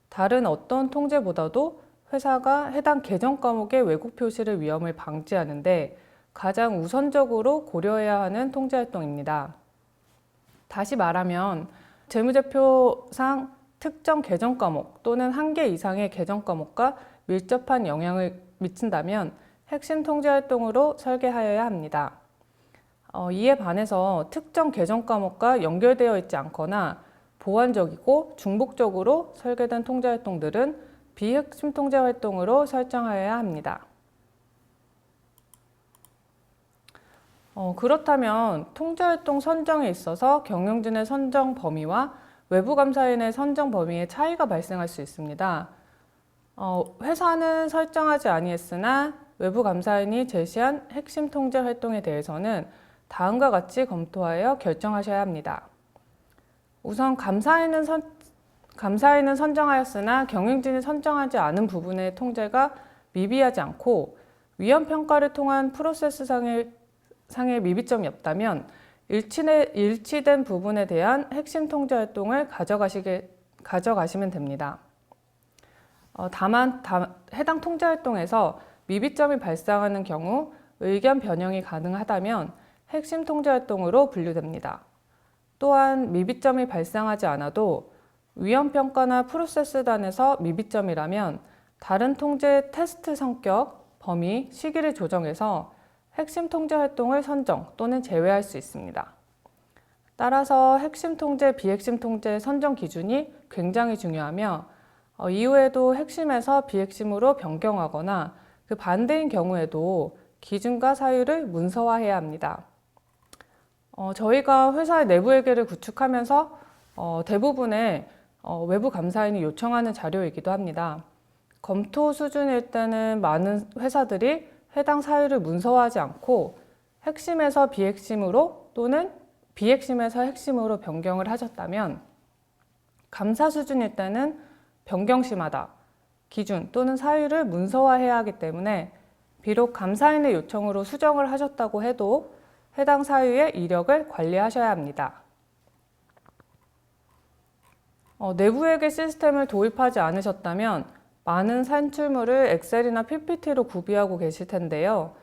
다른 어떤 통제보다도 회사가 해당 계정 과목의 왜곡 표시를 위험을 방지하는 데 가장 우선적으로 고려해야 하는 통제활동입니다. 다시 말하면 재무제표상 특정 계정 과목 또는 한 개 이상의 계정 과목과 밀접한 영향을 미친다면 핵심 통제활동으로 설계하여야 합니다. 이에 반해서 특정 계정 과목과 연결되어 있지 않거나 보완적이고 중복적으로 설계된 통제활동들은 비핵심 통제활동으로 설정하여야 합니다. 그렇다면 통제활동 선정에 있어서 경영진의 선정 범위와 외부 감사인의 선정 범위에 차이가 발생할 수 있습니다. 회사는 설정하지 아니했으나 외부 감사인이 제시한 핵심 통제 활동에 대해서는 다음과 같이 검토하여 결정하셔야 합니다. 우선 감사인은 선정하였으나 경영진이 선정하지 않은 부분의 통제가 미비하지 않고 위험 평가를 통한 프로세스상의 미비점이 없다면 일치된 부분에 대한 핵심 통제 활동을 가져가시면 됩니다. 다만 해당 통제 활동에서 미비점이 발생하는 경우 의견 변형이 가능하다면 핵심 통제 활동으로 분류됩니다. 또한 미비점이 발생하지 않아도 위험 평가나 프로세스단에서 미비점이라면 다른 통제 테스트 성격, 범위, 시기를 조정해서 핵심 통제 활동을 선정 또는 제외할 수 있습니다. 따라서 핵심 통제, 비핵심 통제 선정 기준이 굉장히 중요하며 이후에도 핵심에서 비핵심으로 변경하거나 그 반대인 경우에도 기준과 사유를 문서화해야 합니다. 저희가 회사의 내부회계를 구축하면서 대부분의 외부 감사인이 요청하는 자료이기도 합니다. 검토 수준일 때는 많은 회사들이 해당 사유를 문서화하지 않고 핵심에서 비핵심으로 또는 비핵심에서 핵심으로 변경을 하셨다면 감사 수준일 때는 변경 시마다 기준 또는 사유를 문서화해야 하기 때문에 비록 감사인의 요청으로 수정을 하셨다고 해도 해당 사유의 이력을 관리하셔야 합니다. 내부회계 시스템을 도입하지 않으셨다면 많은 산출물을 엑셀이나 PPT로 구비하고 계실 텐데요.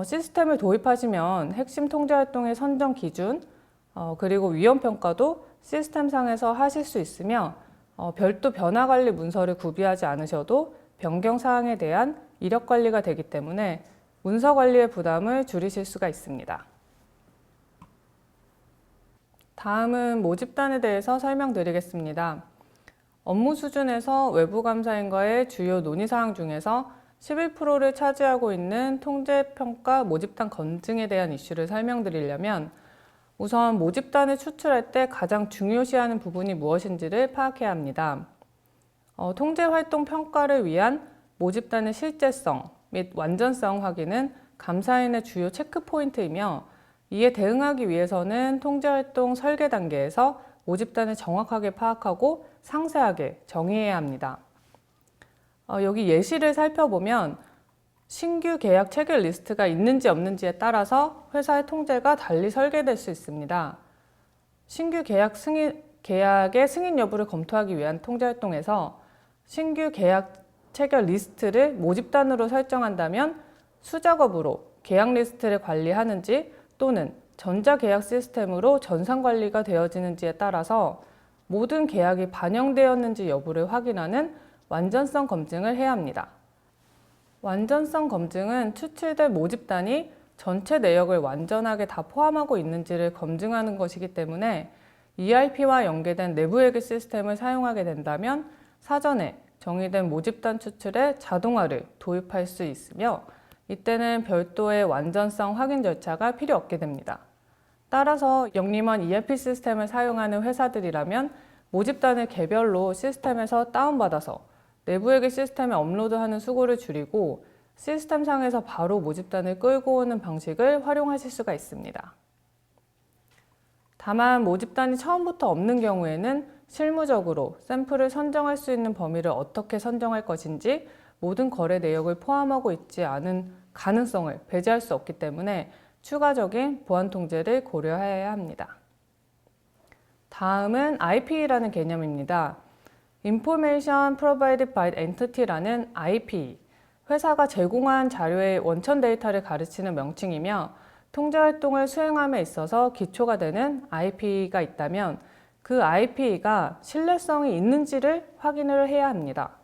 시스템을 도입하시면 핵심 통제활동의 선정 기준, 그리고 위험평가도 시스템상에서 하실 수 있으며 별도 변화관리 문서를 구비하지 않으셔도 변경사항에 대한 이력관리가 되기 때문에 문서관리의 부담을 줄이실 수가 있습니다. 다음은 모집단에 대해서 설명드리겠습니다. 업무 수준에서 외부 감사인과의 주요 논의사항 중에서 11%를 차지하고 있는 통제평가 모집단 검증에 대한 이슈를 설명드리려면 우선 모집단을 추출할 때 가장 중요시하는 부분이 무엇인지를 파악해야 합니다. 통제활동 평가를 위한 모집단의 실제성 및 완전성 확인은 감사인의 주요 체크 포인트이며 이에 대응하기 위해서는 통제활동 설계 단계에서 모집단을 정확하게 파악하고 상세하게 정의해야 합니다. 여기 예시를 살펴보면 신규 계약 체결 리스트가 있는지 없는지에 따라서 회사의 통제가 달리 설계될 수 있습니다. 신규 계약의 승인 여부를 검토하기 위한 통제활동에서 신규 계약 체결 리스트를 모집단으로 설정한다면 수작업으로 계약 리스트를 관리하는지 또는 전자계약 시스템으로 전산관리가 되어지는지에 따라서 모든 계약이 반영되었는지 여부를 확인하는 완전성 검증을 해야 합니다. 완전성 검증은 추출된 모집단이 전체 내역을 완전하게 다 포함하고 있는지를 검증하는 것이기 때문에 ERP와 연계된 내부회계 시스템을 사용하게 된다면 사전에 정의된 모집단 추출에 자동화를 도입할 수 있으며 이때는 별도의 완전성 확인 절차가 필요 없게 됩니다. 따라서 영림원 ERP 시스템을 사용하는 회사들이라면 모집단을 개별로 시스템에서 다운받아서 내부회계 시스템에 업로드하는 수고를 줄이고 시스템상에서 바로 모집단을 끌고 오는 방식을 활용하실 수가 있습니다. 다만 모집단이 처음부터 없는 경우에는 실무적으로 샘플을 선정할 수 있는 범위를 어떻게 선정할 것인지 모든 거래 내역을 포함하고 있지 않은 가능성을 배제할 수 없기 때문에 추가적인 보안 통제를 고려해야 합니다. 다음은 IP라는 개념입니다. Information Provided by Entity라는 IP, 회사가 제공한 자료의 원천 데이터를 가르치는 명칭이며 통제활동을 수행함에 있어서 기초가 되는 IP가 있다면 그 IP가 신뢰성이 있는지를 확인을 해야 합니다.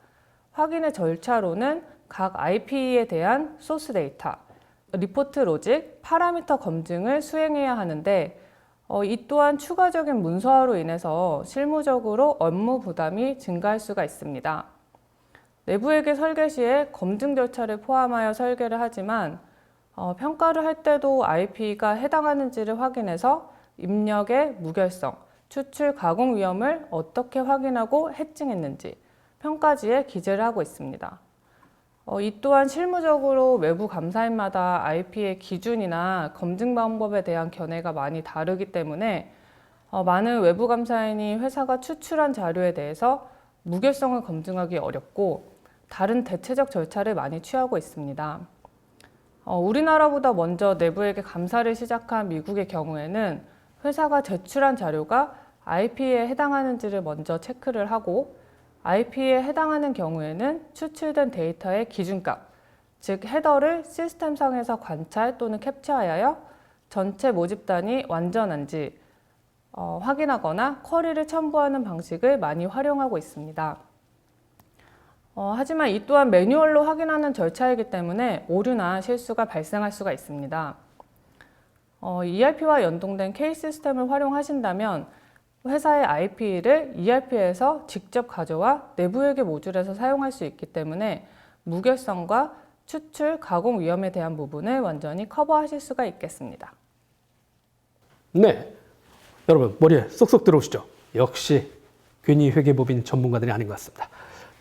확인의 절차로는 각 IP에 대한 소스 데이터, 리포트 로직, 파라미터 검증을 수행해야 하는데 이 또한 추가적인 문서화로 인해서 실무적으로 업무 부담이 증가할 수가 있습니다. 내부회계 설계 시에 검증 절차를 포함하여 설계를 하지만 평가를 할 때도 IP가 해당하는지를 확인해서 입력의 무결성, 추출 가공 위험을 어떻게 확인하고 해칭했는지 평가지에 기재를 하고 있습니다. 이 또한 실무적으로 외부 감사인마다 IP의 기준이나 검증 방법에 대한 견해가 많이 다르기 때문에 많은 외부 감사인이 회사가 추출한 자료에 대해서 무결성을 검증하기 어렵고 다른 대체적 절차를 많이 취하고 있습니다. 우리나라보다 먼저 내부에게 감사를 시작한 미국의 경우에는 회사가 제출한 자료가 IP에 해당하는지를 먼저 체크를 하고 IP에 해당하는 경우에는 추출된 데이터의 기준값, 즉 헤더를 시스템상에서 관찰 또는 캡처하여 전체 모집단이 완전한지 확인하거나 쿼리를 첨부하는 방식을 많이 활용하고 있습니다. 하지만 이 또한 매뉴얼로 확인하는 절차이기 때문에 오류나 실수가 발생할 수가 있습니다. ERP와 연동된 K 시스템을 활용하신다면 회사의 IP를 ERP에서 직접 가져와 내부회계 모듈에서 사용할 수 있기 때문에 무결성과 추출, 가공 위험에 대한 부분을 완전히 커버하실 수가 있겠습니다. 네, 여러분 머리에 쏙쏙 들어오시죠? 역시 괜히 회계법인 전문가들이 아닌 것 같습니다.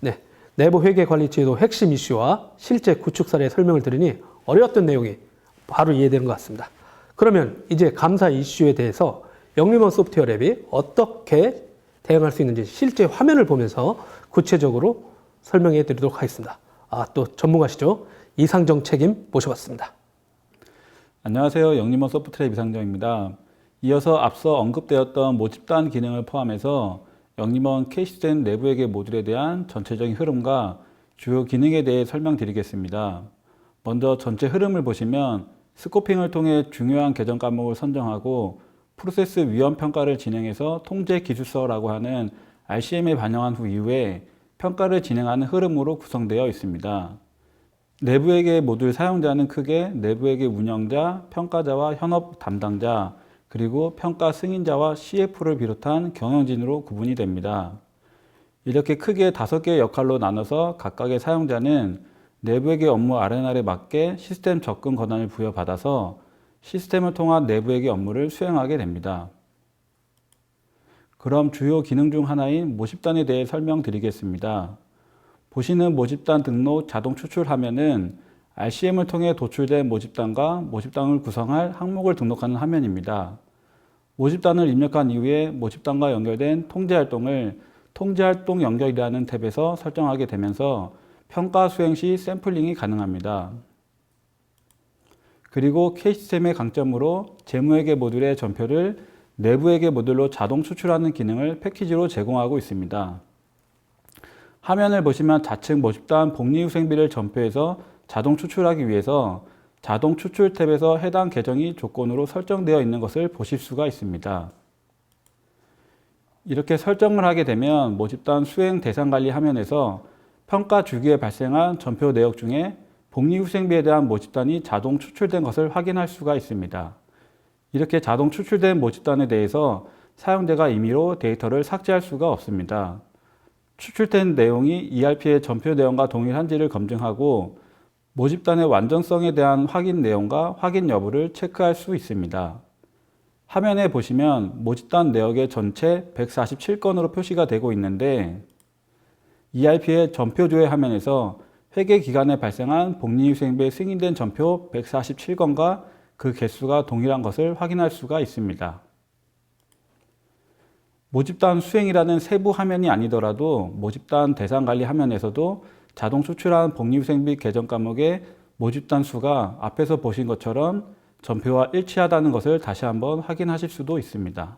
네, 내부 회계 관리 제도 핵심 이슈와 실제 구축 사례 설명을 드리니 어려웠던 내용이 바로 이해되는 것 같습니다. 그러면 이제 감사 이슈에 대해서 영림원 소프트웨어 랩이 어떻게 대응할 수 있는지 실제 화면을 보면서 구체적으로 설명해 드리도록 하겠습니다. 또 전문가시죠? 이상정 책임 모셔봤습니다. 안녕하세요. 영림원 소프트랩 이상정입니다. 이어서 앞서 언급되었던 모집단 기능을 포함해서 영림원 K시스템 내부회계 모듈에 대한 전체적인 흐름과 주요 기능에 대해 설명드리겠습니다. 먼저 전체 흐름을 보시면 스코핑을 통해 중요한 계정 과목을 선정하고 프로세스 위험 평가를 진행해서 통제 기술서라고 하는 RCM에 반영한 후 이후에 평가를 진행하는 흐름으로 구성되어 있습니다. 내부회계 모듈 사용자는 크게 내부회계 운영자, 평가자와 현업 담당자, 그리고 평가 승인자와 CF를 비롯한 경영진으로 구분이 됩니다. 이렇게 크게 5개의 역할로 나눠서 각각의 사용자는 내부회계 업무 R&R에 맞게 시스템 접근 권한을 부여받아서 시스템을 통한 내부회계 업무를 수행하게 됩니다. 그럼 주요 기능 중 하나인 모집단에 대해 설명드리겠습니다. 보시는 모집단 등록 자동 추출 화면은 RCM을 통해 도출된 모집단과 모집단을 구성할 항목을 등록하는 화면입니다. 모집단을 입력한 이후에 모집단과 연결된 통제활동을 통제활동 연결이라는 탭에서 설정하게 되면서 평가 수행 시 샘플링이 가능합니다. 그리고 K시스템의 강점으로 재무회계 모듈의 전표를 내부회계 모듈로 자동 추출하는 기능을 패키지로 제공하고 있습니다. 화면을 보시면 좌측 모집단 복리후생비를 전표해서 자동 추출하기 위해서 자동 추출 탭에서 해당 계정이 조건으로 설정되어 있는 것을 보실 수가 있습니다. 이렇게 설정을 하게 되면 모집단 수행 대상 관리 화면에서 평가 주기에 발생한 전표 내역 중에 복리후생비에 대한 모집단이 자동 추출된 것을 확인할 수가 있습니다. 이렇게 자동 추출된 모집단에 대해서 사용자가 임의로 데이터를 삭제할 수가 없습니다. 추출된 내용이 ERP의 전표 내용과 동일한지를 검증하고 모집단의 완전성에 대한 확인 내용과 확인 여부를 체크할 수 있습니다. 화면에 보시면 모집단 내역의 전체 147건으로 표시가 되고 있는데 ERP의 전표 조회 화면에서 회계 기간에 발생한 복리후생비에 승인된 전표 147건과 그 개수가 동일한 것을 확인할 수가 있습니다. 모집단 수행이라는 세부 화면이 아니더라도 모집단 대상 관리 화면에서도 자동 추출한 복리후생비 계정 과목의 모집단 수가 앞에서 보신 것처럼 전표와 일치하다는 것을 다시 한번 확인하실 수도 있습니다.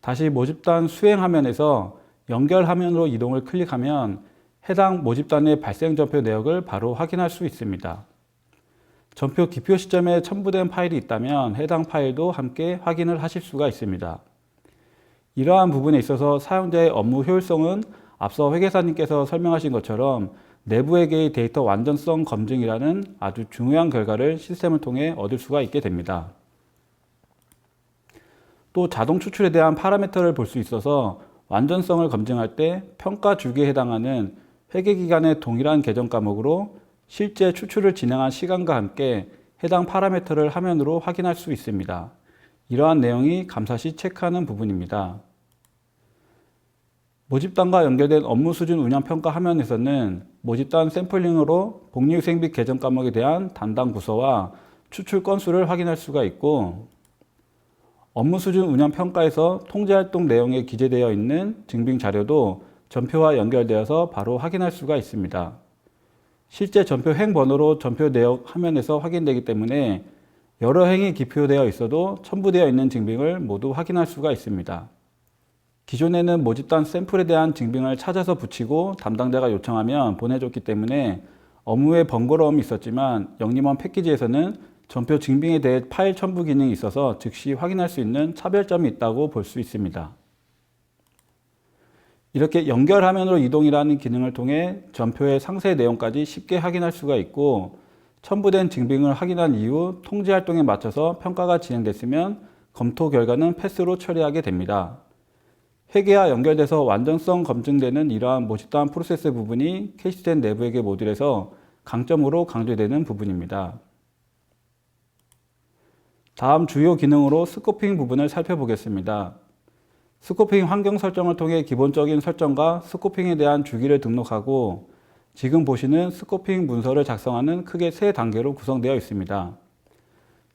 다시 모집단 수행 화면에서 연결 화면으로 이동을 클릭하면 해당 모집단의 발생 전표 내역을 바로 확인할 수 있습니다. 전표 기표 시점에 첨부된 파일이 있다면 해당 파일도 함께 확인을 하실 수가 있습니다. 이러한 부분에 있어서 사용자의 업무 효율성은 앞서 회계사님께서 설명하신 것처럼 내부회계의 데이터 완전성 검증이라는 아주 중요한 결과를 시스템을 통해 얻을 수가 있게 됩니다. 또 자동 추출에 대한 파라미터를 볼 수 있어서 완전성을 검증할 때 평가 주기에 해당하는 회계기간의 동일한 계정 과목으로 실제 추출을 진행한 시간과 함께 해당 파라미터를 화면으로 확인할 수 있습니다. 이러한 내용이 감사 시 체크하는 부분입니다. 모집단과 연결된 업무 수준 운영 평가 화면에서는 모집단 샘플링으로 복리후생비 계정 과목에 대한 담당 부서와 추출 건수를 확인할 수가 있고 업무 수준 운영 평가에서 통제활동 내용에 기재되어 있는 증빙 자료도 전표와 연결되어서 바로 확인할 수가 있습니다. 실제 전표 행 번호로 전표 내역 화면에서 확인되기 때문에 여러 행이 기표되어 있어도 첨부되어 있는 증빙을 모두 확인할 수가 있습니다. 기존에는 모집단 샘플에 대한 증빙을 찾아서 붙이고 담당자가 요청하면 보내줬기 때문에 업무에 번거로움이 있었지만 영림원 패키지에서는 전표 증빙에 대해 파일 첨부 기능이 있어서 즉시 확인할 수 있는 차별점이 있다고 볼 수 있습니다. 이렇게 연결 화면으로 이동이라는 기능을 통해 전표의 상세 내용까지 쉽게 확인할 수가 있고 첨부된 증빙을 확인한 이후 통제 활동에 맞춰서 평가가 진행됐으면 검토 결과는 패스로 처리하게 됩니다. 회계와 연결돼서 완전성 검증되는 이러한 모집단 프로세스 부분이 K시스템 내부회계 모듈에서 강점으로 강조되는 부분입니다. 다음 주요 기능으로 스코핑 부분을 살펴보겠습니다. 스코핑 환경 설정을 통해 기본적인 설정과 스코핑에 대한 주기를 등록하고 지금 보시는 스코핑 문서를 작성하는 크게 세 단계로 구성되어 있습니다.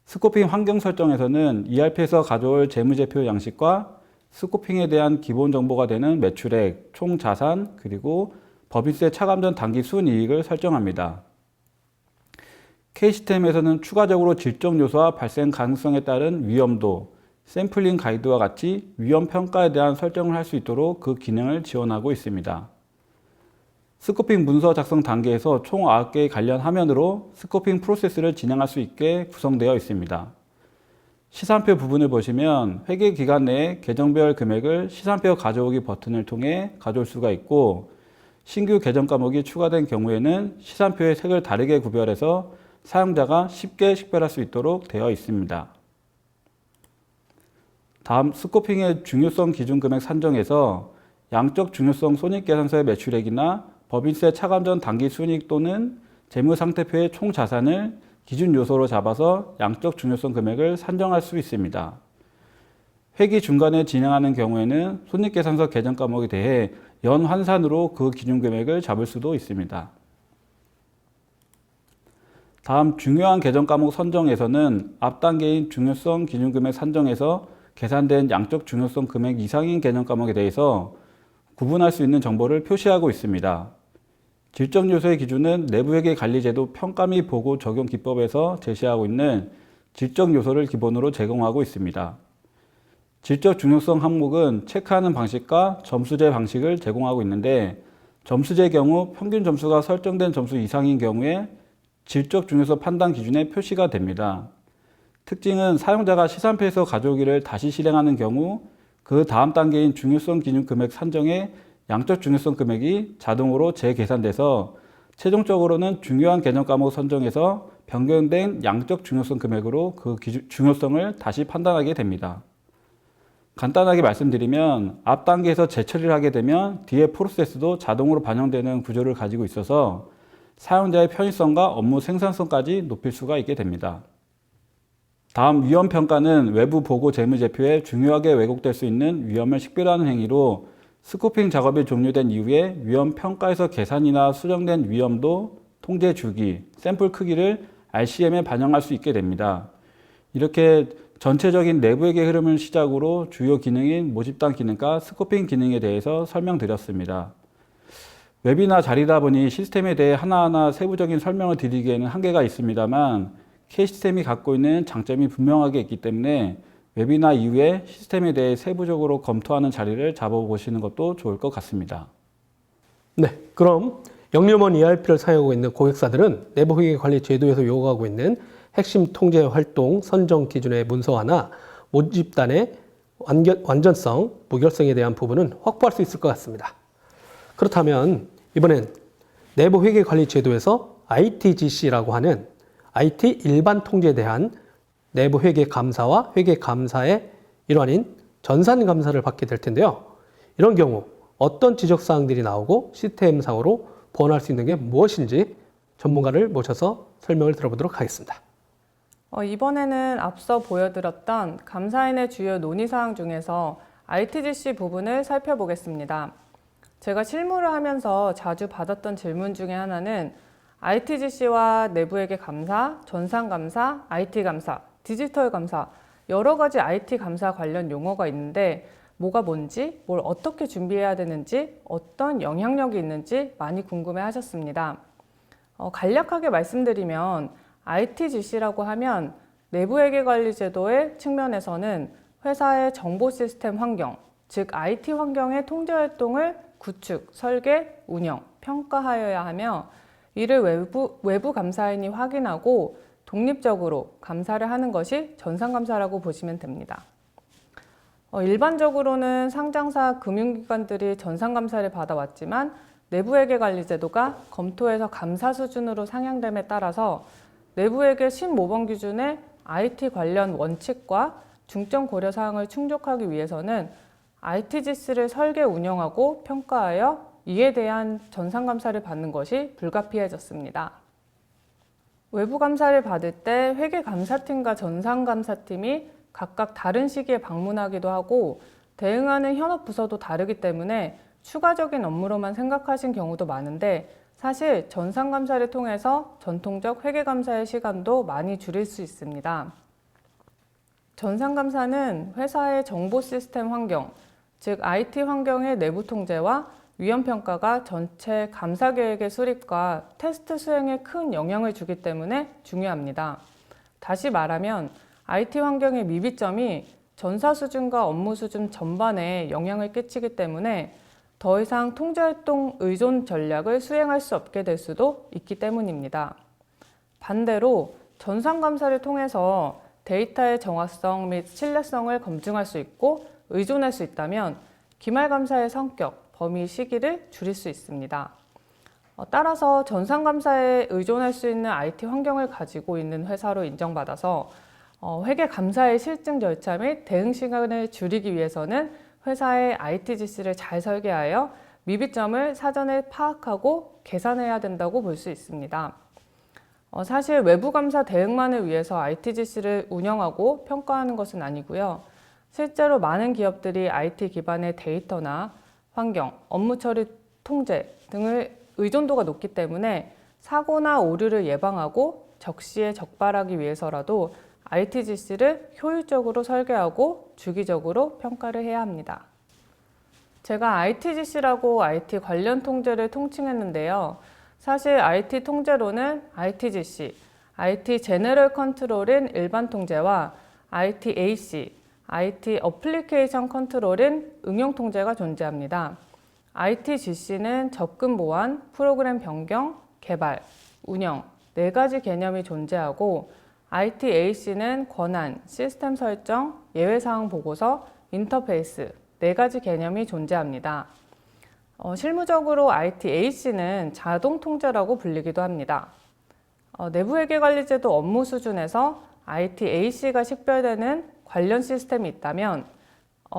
스코핑 환경 설정에서는 ERP에서 가져올 재무제표 양식과 스코핑에 대한 기본 정보가 되는 매출액, 총 자산, 그리고 법인세 차감 전 당기 순이익을 설정합니다. K시스템에서는 추가적으로 질적 요소와 발생 가능성에 따른 위험도, 샘플링 가이드와 같이 위험 평가에 대한 설정을 할 수 있도록 그 기능을 지원하고 있습니다. 스코핑 문서 작성 단계에서 총 9개의 관련 화면으로 스코핑 프로세스를 진행할 수 있게 구성되어 있습니다. 시산표 부분을 보시면 회계 기간 내에 계정별 금액을 시산표 가져오기 버튼을 통해 가져올 수가 있고 신규 계정 과목이 추가된 경우에는 시산표의 색을 다르게 구별해서 사용자가 쉽게 식별할 수 있도록 되어 있습니다. 다음 스코핑의 중요성 기준 금액 산정에서 양적 중요성 손익계산서의 매출액이나 법인세 차감 전 당기 순이익 또는 재무상태표의 총 자산을 기준 요소로 잡아서 양적 중요성 금액을 산정할 수 있습니다. 회기 중간에 진행하는 경우에는 손익계산서 계정 과목에 대해 연 환산으로 그 기준 금액을 잡을 수도 있습니다. 다음 중요한 계정 과목 선정에서는 앞 단계인 중요성 기준 금액 산정에서 계산된 양적 중요성 금액 이상인 계정 과목에 대해서 구분할 수 있는 정보를 표시하고 있습니다. 질적 요소의 기준은 내부회계관리제도 평가 및 보고 적용 기법에서 제시하고 있는 질적 요소를 기본으로 제공하고 있습니다. 질적 중요성 항목은 체크하는 방식과 점수제 방식을 제공하고 있는데, 점수제의 경우 평균 점수가 설정된 점수 이상인 경우에 질적 중요성 판단 기준에 표시가 됩니다. 특징은 사용자가 시산표에서 가져오기를 다시 실행하는 경우 그 다음 단계인 중요성 기준 금액 산정의 양적 중요성 금액이 자동으로 재계산돼서 최종적으로는 중요한 개념 과목 선정에서 변경된 양적 중요성 금액으로 그 중요성을 다시 판단하게 됩니다. 간단하게 말씀드리면 앞 단계에서 재처리를 하게 되면 뒤에 프로세스도 자동으로 반영되는 구조를 가지고 있어서 사용자의 편의성과 업무 생산성까지 높일 수가 있게 됩니다. 다음 위험평가는 외부 보고 재무제표에 중요하게 왜곡될 수 있는 위험을 식별하는 행위로 스코핑 작업이 종료된 이후에 위험평가에서 계산이나 수정된 위험도, 통제 주기, 샘플 크기를 RCM에 반영할 수 있게 됩니다. 이렇게 전체적인 내부회계 흐름을 시작으로 주요 기능인 모집단 기능과 스코핑 기능에 대해서 설명드렸습니다. 웹이나 자리다 보니 시스템에 대해 하나하나 세부적인 설명을 드리기에는 한계가 있습니다만 K시스템이 갖고 있는 장점이 분명하게 있기 때문에 웹이나 이후에 시스템에 대해 세부적으로 검토하는 자리를 잡아보시는 것도 좋을 것 같습니다. 네, 그럼 영림원 ERP를 사용하고 있는 고객사들은 내부회계관리 제도에서 요구하고 있는 핵심 통제 활동 선정 기준의 문서화나 모집단의 완전성, 무결성에 대한 부분은 확보할 수 있을 것 같습니다. 그렇다면 이번엔 내부회계관리 제도에서 ITGC라고 하는 IT 일반 통제에 대한 내부회계 감사와 회계 감사의 일환인 전산 감사를 받게 될 텐데요. 이런 경우 어떤 지적사항들이 나오고 시스템상으로 보완할 수 있는 게 무엇인지 전문가를 모셔서 설명을 들어보도록 하겠습니다. 이번에는 앞서 보여드렸던 감사인의 주요 논의사항 중에서 ITGC 부분을 살펴보겠습니다. 제가 실무를 하면서 자주 받았던 질문 중에 하나는 ITGC와 내부회계 감사, 전산 감사, IT 감사, 디지털 감사, 여러 가지 IT 감사 관련 용어가 있는데 뭐가 뭔지, 뭘 어떻게 준비해야 되는지, 어떤 영향력이 있는지 많이 궁금해 하셨습니다. 간략하게 말씀드리면 ITGC라고 하면 내부회계관리제도의 측면에서는 회사의 정보 시스템 환경, 즉 IT 환경의 통제 활동을 구축, 설계, 운영, 평가하여야 하며 이를 외부 감사인이 확인하고 독립적으로 감사를 하는 것이 전산감사라고 보시면 됩니다. 일반적으로는 상장사 금융기관들이 전산감사를 받아왔지만 내부회계관리제도가 검토해서 감사 수준으로 상향됨에 따라서 내부회계 15번 기준의 IT 관련 원칙과 중점 고려사항을 충족하기 위해서는 ITGC를 설계, 운영하고 평가하여 이에 대한 전산감사를 받는 것이 불가피해졌습니다. 외부 감사를 받을 때 회계감사팀과 전산감사팀이 각각 다른 시기에 방문하기도 하고 대응하는 현업 부서도 다르기 때문에 추가적인 업무로만 생각하신 경우도 많은데 사실 전산감사를 통해서 전통적 회계감사의 시간도 많이 줄일 수 있습니다. 전산감사는 회사의 정보 시스템 환경, 즉 IT 환경의 내부 통제와 위험평가가 전체 감사 계획의 수립과 테스트 수행에 큰 영향을 주기 때문에 중요합니다. 다시 말하면 IT 환경의 미비점이 전사 수준과 업무 수준 전반에 영향을 끼치기 때문에 더 이상 통제활동 의존 전략을 수행할 수 없게 될 수도 있기 때문입니다. 반대로 전산감사를 통해서 데이터의 정확성 및 신뢰성을 검증할 수 있고 의존할 수 있다면 기말감사의 성격, 범위, 시기를 줄일 수 있습니다. 따라서 전산감사에 의존할 수 있는 IT 환경을 가지고 있는 회사로 인정받아서 회계감사의 실증 절차 및 대응 시간을 줄이기 위해서는 회사의 ITGC를 잘 설계하여 미비점을 사전에 파악하고 계산해야 된다고 볼 수 있습니다. 사실 외부감사 대응만을 위해서 ITGC를 운영하고 평가하는 것은 아니고요. 실제로 많은 기업들이 IT 기반의 데이터나 환경, 업무 처리 통제 등을 의존도가 높기 때문에 사고나 오류를 예방하고 적시에 적발하기 위해서라도 ITGC를 효율적으로 설계하고 주기적으로 평가를 해야 합니다. 제가 ITGC라고 IT 관련 통제를 통칭했는데요. 사실 IT 통제로는 ITGC, IT 제너럴 컨트롤인 일반 통제와 ITAC, IT 어플리케이션 컨트롤인 응용 통제가 존재합니다. ITGC는 접근 보완, 프로그램 변경, 개발, 운영 4가지 개념이 존재하고 ITAC는 권한, 시스템 설정, 예외사항 보고서, 인터페이스 4가지 개념이 존재합니다. 실무적으로 ITAC는 자동 통제라고 불리기도 합니다. 내부회계관리제도 업무 수준에서 ITAC가 식별되는 관련 시스템이 있다면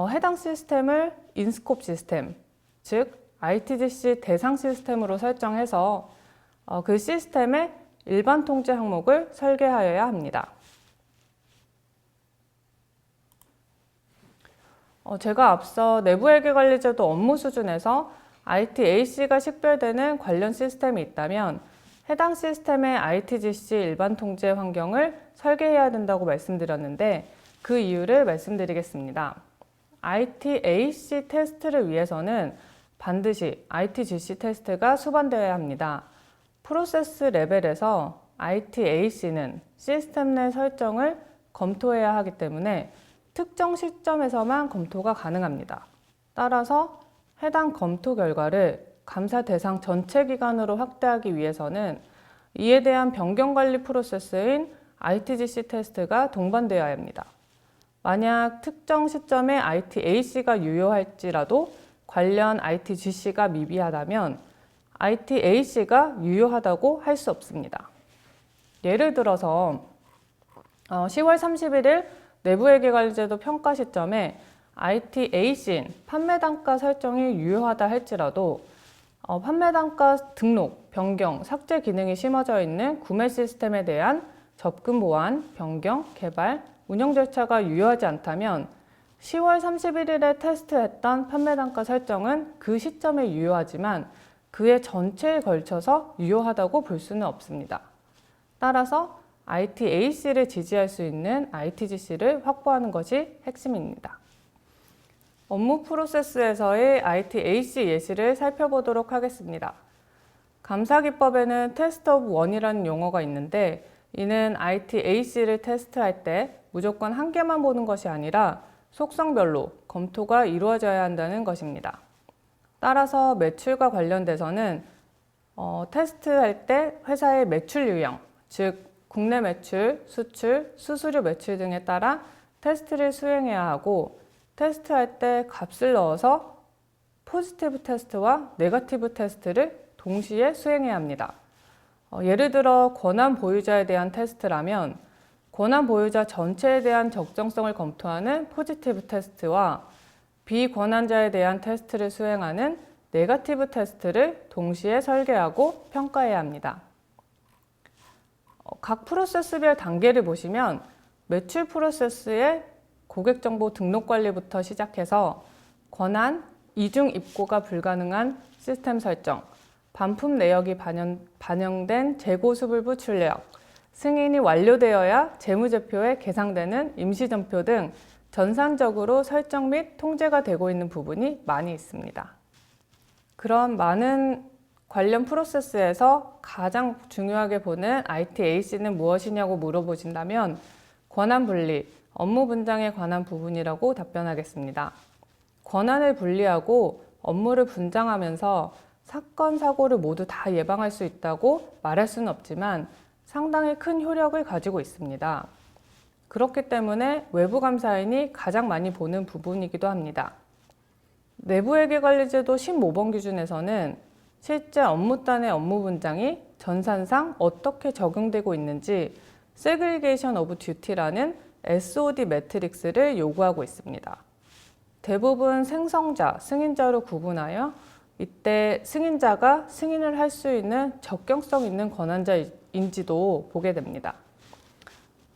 해당 시스템을 인스콥 시스템, 즉 ITGC 대상 시스템으로 설정해서 그 시스템의 일반 통제 항목을 설계하여야 합니다. 제가 앞서 내부회계관리제도 업무 수준에서 ITAC가 식별되는 관련 시스템이 있다면 해당 시스템의 ITGC 일반 통제 환경을 설계해야 된다고 말씀드렸는데 그 이유를 말씀드리겠습니다. ITAC 테스트를 위해서는 반드시 ITGC 테스트가 수반되어야 합니다. 프로세스 레벨에서 ITAC는 시스템 내 설정을 검토해야 하기 때문에 특정 시점에서만 검토가 가능합니다. 따라서 해당 검토 결과를 감사 대상 전체 기간으로 확대하기 위해서는 이에 대한 변경 관리 프로세스인 ITGC 테스트가 동반되어야 합니다. 만약 특정 시점에 ITAC가 유효할지라도 관련 ITGC가 미비하다면 ITAC가 유효하다고 할 수 없습니다. 예를 들어서 10월 31일 내부회계관리제도 평가 시점에 ITAC인 판매단가 설정이 유효하다 할지라도 판매단가 등록, 변경, 삭제 기능이 심어져 있는 구매 시스템에 대한 접근 보완, 변경, 개발, 운영 절차가 유효하지 않다면 10월 31일에 테스트했던 판매단가 설정은 그 시점에 유효하지만 그의 전체에 걸쳐서 유효하다고 볼 수는 없습니다. 따라서 ITAC를 지지할 수 있는 ITGC를 확보하는 것이 핵심입니다. 업무 프로세스에서의 ITAC 예시를 살펴보도록 하겠습니다. 감사기법에는 테스트 오브 원이라는 용어가 있는데 이는 ITAC를 테스트할 때 무조건 한 개만 보는 것이 아니라 속성별로 검토가 이루어져야 한다는 것입니다. 따라서 매출과 관련돼서는 테스트할 때 회사의 매출 유형, 즉 국내 매출, 수출, 수수료 매출 등에 따라 테스트를 수행해야 하고 테스트할 때 값을 넣어서 포지티브 테스트와 네거티브 테스트를 동시에 수행해야 합니다. 예를 들어 권한 보유자에 대한 테스트라면 권한 보유자 전체에 대한 적정성을 검토하는 포지티브 테스트와 비권한자에 대한 테스트를 수행하는 네거티브 테스트를 동시에 설계하고 평가해야 합니다. 각 프로세스별 단계를 보시면 매출 프로세스의 고객정보 등록 관리부터 시작해서 권한, 이중 입고가 불가능한 시스템 설정, 반품 내역이 반영된 재고수불부 출력, 승인이 완료되어야 재무제표에 계상되는 임시전표 등 전산적으로 설정 및 통제가 되고 있는 부분이 많이 있습니다. 그런 많은 관련 프로세스에서 가장 중요하게 보는 ITAC는 무엇이냐고 물어보신다면 권한 분리, 업무 분장에 관한 부분이라고 답변하겠습니다. 권한을 분리하고 업무를 분장하면서 사건, 사고를 모두 다 예방할 수 있다고 말할 수는 없지만 상당히 큰 효력을 가지고 있습니다. 그렇기 때문에 외부 감사인이 가장 많이 보는 부분이기도 합니다. 내부회계관리제도 15번 기준에서는 실제 업무단의 업무 분장이 전산상 어떻게 적용되고 있는지 세그리게이션 오브 듀티라는 SOD 매트릭스를 요구하고 있습니다. 대부분 생성자, 승인자로 구분하여 이때 승인자가 승인을 할 수 있는 적격성 있는 권한자인지도 보게 됩니다.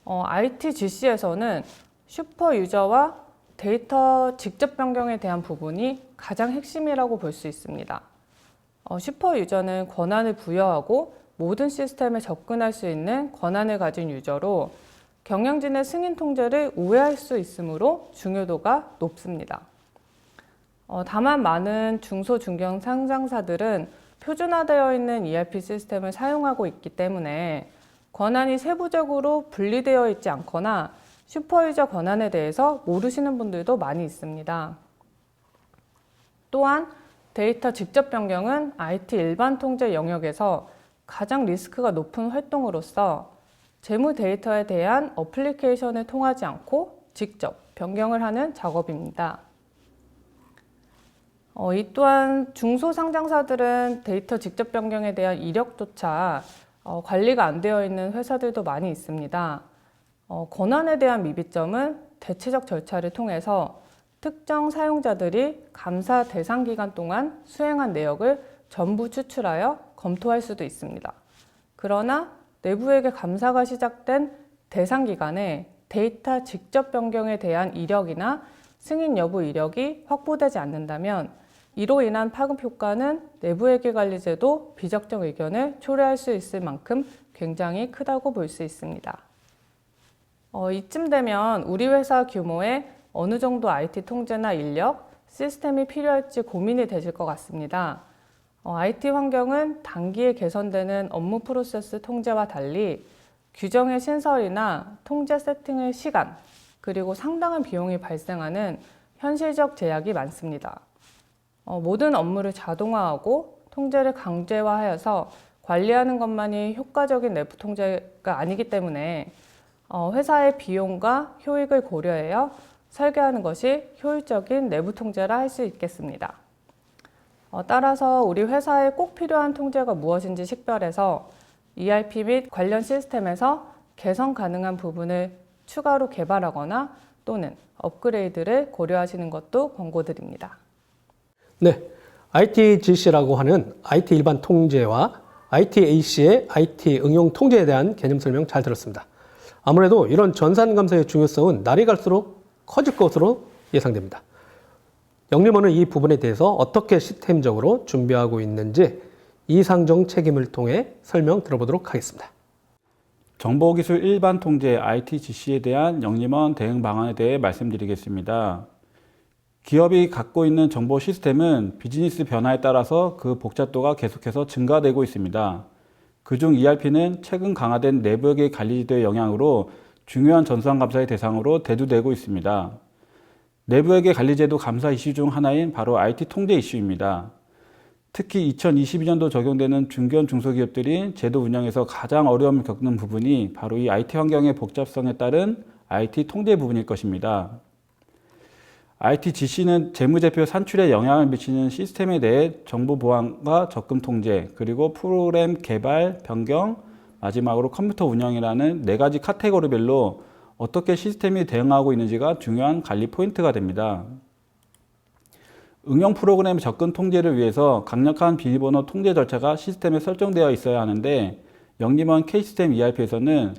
ITGC에서는 슈퍼 유저와 데이터 직접 변경에 대한 부분이 가장 핵심이라고 볼 수 있습니다. 슈퍼 유저는 권한을 부여하고 모든 시스템에 접근할 수 있는 권한을 가진 유저로 경영진의 승인 통제를 우회할 수 있으므로 중요도가 높습니다. 다만 많은 중소 중견 상장사들은 표준화되어 있는 ERP 시스템을 사용하고 있기 때문에 권한이 세부적으로 분리되어 있지 않거나 슈퍼유저 권한에 대해서 모르시는 분들도 많이 있습니다. 또한 데이터 직접 변경은 IT 일반 통제 영역에서 가장 리스크가 높은 활동으로서 재무 데이터에 대한 어플리케이션을 통하지 않고 직접 변경을 하는 작업입니다. 이 또한 중소상장사들은 데이터 직접 변경에 대한 이력조차 관리가 안 되어 있는 회사들도 많이 있습니다. 권한에 대한 미비점은 대체적 절차를 통해서 특정 사용자들이 감사 대상 기간 동안 수행한 내역을 전부 추출하여 검토할 수도 있습니다. 그러나 내부에게 감사가 시작된 대상 기간에 데이터 직접 변경에 대한 이력이나 승인 여부 이력이 확보되지 않는다면 이로 인한 파급 효과는 내부회계 관리제도 비적정 의견을 초래할 수 있을 만큼 굉장히 크다고 볼 수 있습니다. 이쯤 되면 우리 회사 규모에 어느 정도 IT 통제나 인력, 시스템이 필요할지 고민이 되실 것 같습니다. IT 환경은 단기에 개선되는 업무 프로세스 통제와 달리 규정의 신설이나 통제 세팅의 시간, 그리고 상당한 비용이 발생하는 현실적 제약이 많습니다. 모든 업무를 자동화하고 통제를 강제화하여서 관리하는 것만이 효과적인 내부 통제가 아니기 때문에 회사의 비용과 효익을 고려하여 설계하는 것이 효율적인 내부 통제라 할 수 있겠습니다. 따라서 우리 회사에 꼭 필요한 통제가 무엇인지 식별해서 ERP 및 관련 시스템에서 개선 가능한 부분을 추가로 개발하거나 또는 업그레이드를 고려하시는 것도 권고드립니다. 네, ITGC라고 하는 IT 일반 통제와 ITAC의 IT 응용 통제에 대한 개념 설명 잘 들었습니다. 아무래도 이런 전산 감사의 중요성은 날이 갈수록 커질 것으로 예상됩니다. 영림원은 이 부분에 대해서 어떻게 시스템적으로 준비하고 있는지 이상정 책임을 통해 설명 들어보도록 하겠습니다. 정보기술 일반 통제 ITGC에 대한 영림원 대응 방안에 대해 말씀드리겠습니다. 기업이 갖고 있는 정보 시스템은 비즈니스 변화에 따라서 그 복잡도가 계속해서 증가되고 있습니다. 그중 ERP는 최근 강화된 내부회계 관리제도의 영향으로 중요한 전산 감사의 대상으로 대두되고 있습니다. 내부회계 관리제도 감사 이슈 중 하나인 바로 IT 통제 이슈입니다. 특히 2022년도 적용되는 중견 중소기업들이 제도 운영에서 가장 어려움을 겪는 부분이 바로 이 IT 환경의 복잡성에 따른 IT 통제 부분일 것입니다. ITGC는 재무제표 산출에 영향을 미치는 시스템에 대해 정보 보안과 접근 통제, 그리고 프로그램 개발, 변경, 마지막으로 컴퓨터 운영이라는 4가지 카테고리별로 어떻게 시스템이 대응하고 있는지가 중요한 관리 포인트가 됩니다. 응용 프로그램 접근 통제를 위해서 강력한 비밀번호 통제 절차가 시스템에 설정되어 있어야 하는데 영림원 K시스템 ERP에서는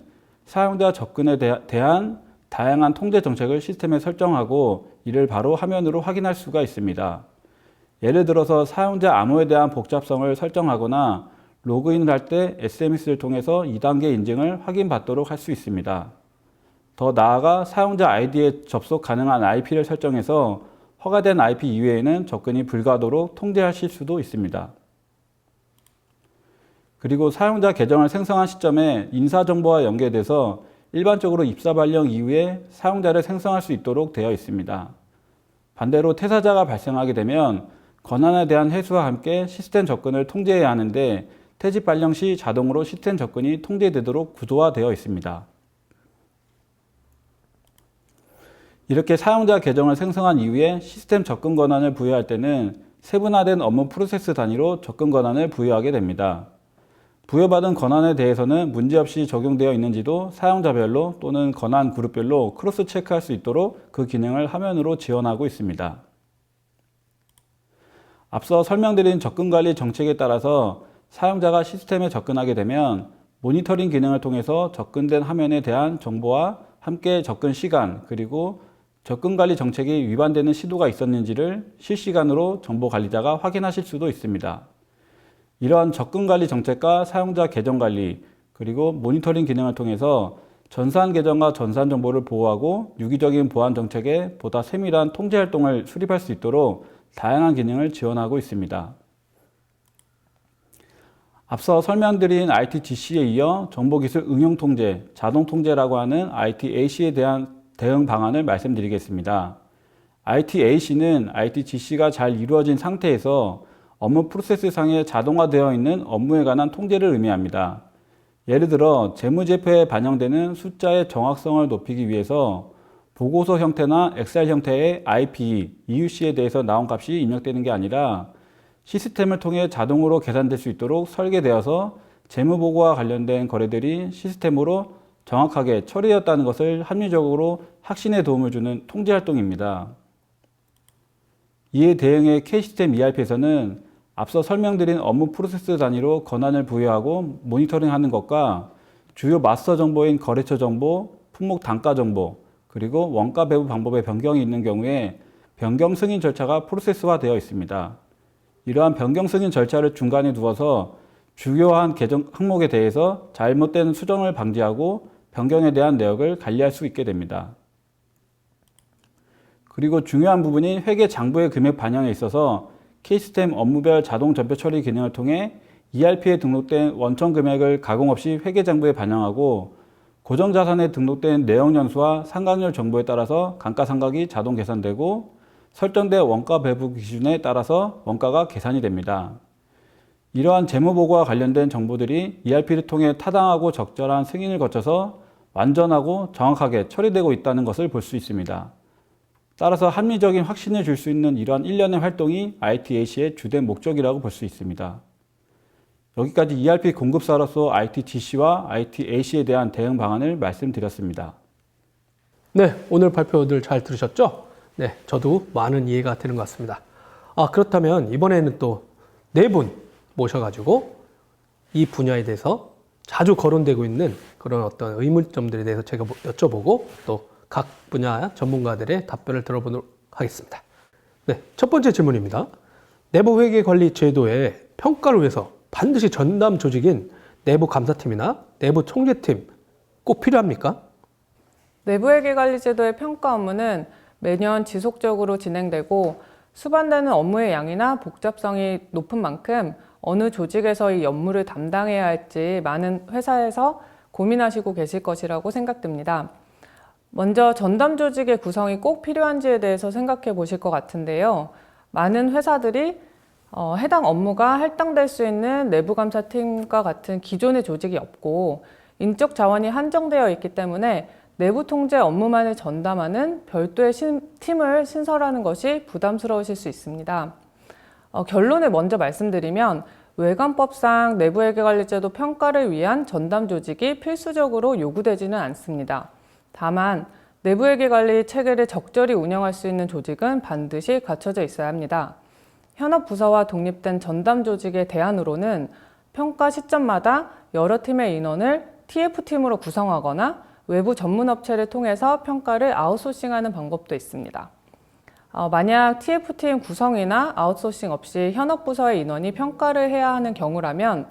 사용자 접근에 대한 다양한 통제 정책을 시스템에 설정하고 이를 바로 화면으로 확인할 수가 있습니다. 예를 들어서 사용자 암호에 대한 복잡성을 설정하거나 로그인을 할 때 SMS를 통해서 2단계 인증을 확인받도록 할 수 있습니다. 더 나아가 사용자 아이디에 접속 가능한 IP를 설정해서 허가된 IP 이외에는 접근이 불가하도록 통제하실 수도 있습니다. 그리고 사용자 계정을 생성한 시점에 인사정보와 연계돼서 일반적으로 입사 발령 이후에 사용자를 생성할 수 있도록 되어 있습니다. 반대로 퇴사자가 발생하게 되면 권한에 대한 회수와 함께 시스템 접근을 통제해야 하는데 퇴직 발령 시 자동으로 시스템 접근이 통제되도록 구조화되어 있습니다. 이렇게 사용자 계정을 생성한 이후에 시스템 접근 권한을 부여할 때는 세분화된 업무 프로세스 단위로 접근 권한을 부여하게 됩니다. 부여받은 권한에 대해서는 문제없이 적용되어 있는지도 사용자별로 또는 권한 그룹별로 크로스 체크할 수 있도록 그 기능을 화면으로 지원하고 있습니다. 앞서 설명드린 접근관리 정책에 따라서 사용자가 시스템에 접근하게 되면 모니터링 기능을 통해서 접근된 화면에 대한 정보와 함께 접근 시간, 그리고 접근관리 정책이 위반되는 시도가 있었는지를 실시간으로 정보관리자가 확인하실 수도 있습니다. 이러한 접근관리 정책과 사용자 계정관리, 그리고 모니터링 기능을 통해서 전산 계정과 전산 정보를 보호하고 유기적인 보안 정책에 보다 세밀한 통제 활동을 수립할 수 있도록 다양한 기능을 지원하고 있습니다. 앞서 설명드린 ITGC에 이어 정보기술 응용통제, 자동통제라고 하는 ITAC에 대한 대응 방안을 말씀드리겠습니다. ITAC는 ITGC가 잘 이루어진 상태에서 업무 프로세스상에 자동화되어 있는 업무에 관한 통제를 의미합니다. 예를 들어 재무제표에 반영되는 숫자의 정확성을 높이기 위해서 보고서 형태나 엑셀 형태의 IPE, EUC에 대해서 나온 값이 입력되는 게 아니라 시스템을 통해 자동으로 계산될 수 있도록 설계되어서 재무보고와 관련된 거래들이 시스템으로 정확하게 처리되었다는 것을 합리적으로 확신에 도움을 주는 통제 활동입니다. 이에 대응해 K시스템 ERP에서는 앞서 설명드린 업무 프로세스 단위로 권한을 부여하고 모니터링하는 것과 주요 마스터 정보인 거래처 정보, 품목 단가 정보, 그리고 원가 배부 방법의 변경이 있는 경우에 변경 승인 절차가 프로세스화되어 있습니다. 이러한 변경 승인 절차를 중간에 두어서 주요한 계정 항목에 대해서 잘못된 수정을 방지하고 변경에 대한 내역을 관리할 수 있게 됩니다. 그리고 중요한 부분인 회계 장부의 금액 반영에 있어서 K시스템 업무별 자동 전표 처리 기능을 통해 ERP에 등록된 원천 금액을 가공 없이 회계 장부에 반영하고 고정자산에 등록된 내역 연수와 상각률 정보에 따라서 감가상각이 자동 계산되고 설정된 원가 배부 기준에 따라서 원가가 계산이 됩니다. 이러한 재무보고와 관련된 정보들이 ERP를 통해 타당하고 적절한 승인을 거쳐서 완전하고 정확하게 처리되고 있다는 것을 볼 수 있습니다. 따라서 합리적인 확신을 줄 수 있는 이러한 일련의 활동이 ITAC의 주된 목적이라고 볼 수 있습니다. 여기까지 ERP 공급사로서 ITGC와 ITAC에 대한 대응 방안을 말씀드렸습니다. 네, 오늘 발표들 잘 들으셨죠? 네, 저도 많은 이해가 되는 것 같습니다. 그렇다면 이번에는 또 네 분 모셔가지고 이 분야에 대해서 자주 거론되고 있는 그런 어떤 의문점들에 대해서 제가 여쭤보고 또 각 분야 전문가들의 답변을 들어보도록 하겠습니다. 네, 첫 번째 질문입니다. 내부 회계 관리 제도의 평가를 위해서 반드시 전담 조직인 내부 감사팀이나 내부 총재팀 꼭 필요합니까? 내부회계관리제도의 평가 업무는 매년 지속적으로 진행되고 수반되는 업무의 양이나 복잡성이 높은 만큼 어느 조직에서 이 업무를 담당해야 할지 많은 회사에서 고민하시고 계실 것이라고 생각됩니다. 먼저 전담 조직의 구성이 꼭 필요한지에 대해서 생각해 보실 것 같은데요. 많은 회사들이 해당 업무가 할당될 수 있는 내부감사팀과 같은 기존의 조직이 없고 인적 자원이 한정되어 있기 때문에 내부 통제 업무만을 전담하는 별도의 팀을 신설하는 것이 부담스러우실 수 있습니다. 결론을 먼저 말씀드리면 외관법상 내부회계관리제도 평가를 위한 전담 조직이 필수적으로 요구되지는 않습니다. 다만 내부회계관리 체계를 적절히 운영할 수 있는 조직은 반드시 갖춰져 있어야 합니다. 현업 부서와 독립된 전담 조직의 대안으로는 평가 시점마다 여러 팀의 인원을 TF팀으로 구성하거나 외부 전문업체를 통해서 평가를 아웃소싱하는 방법도 있습니다. 만약 TF팀 구성이나 아웃소싱 없이 현업부서의 인원이 평가를 해야 하는 경우라면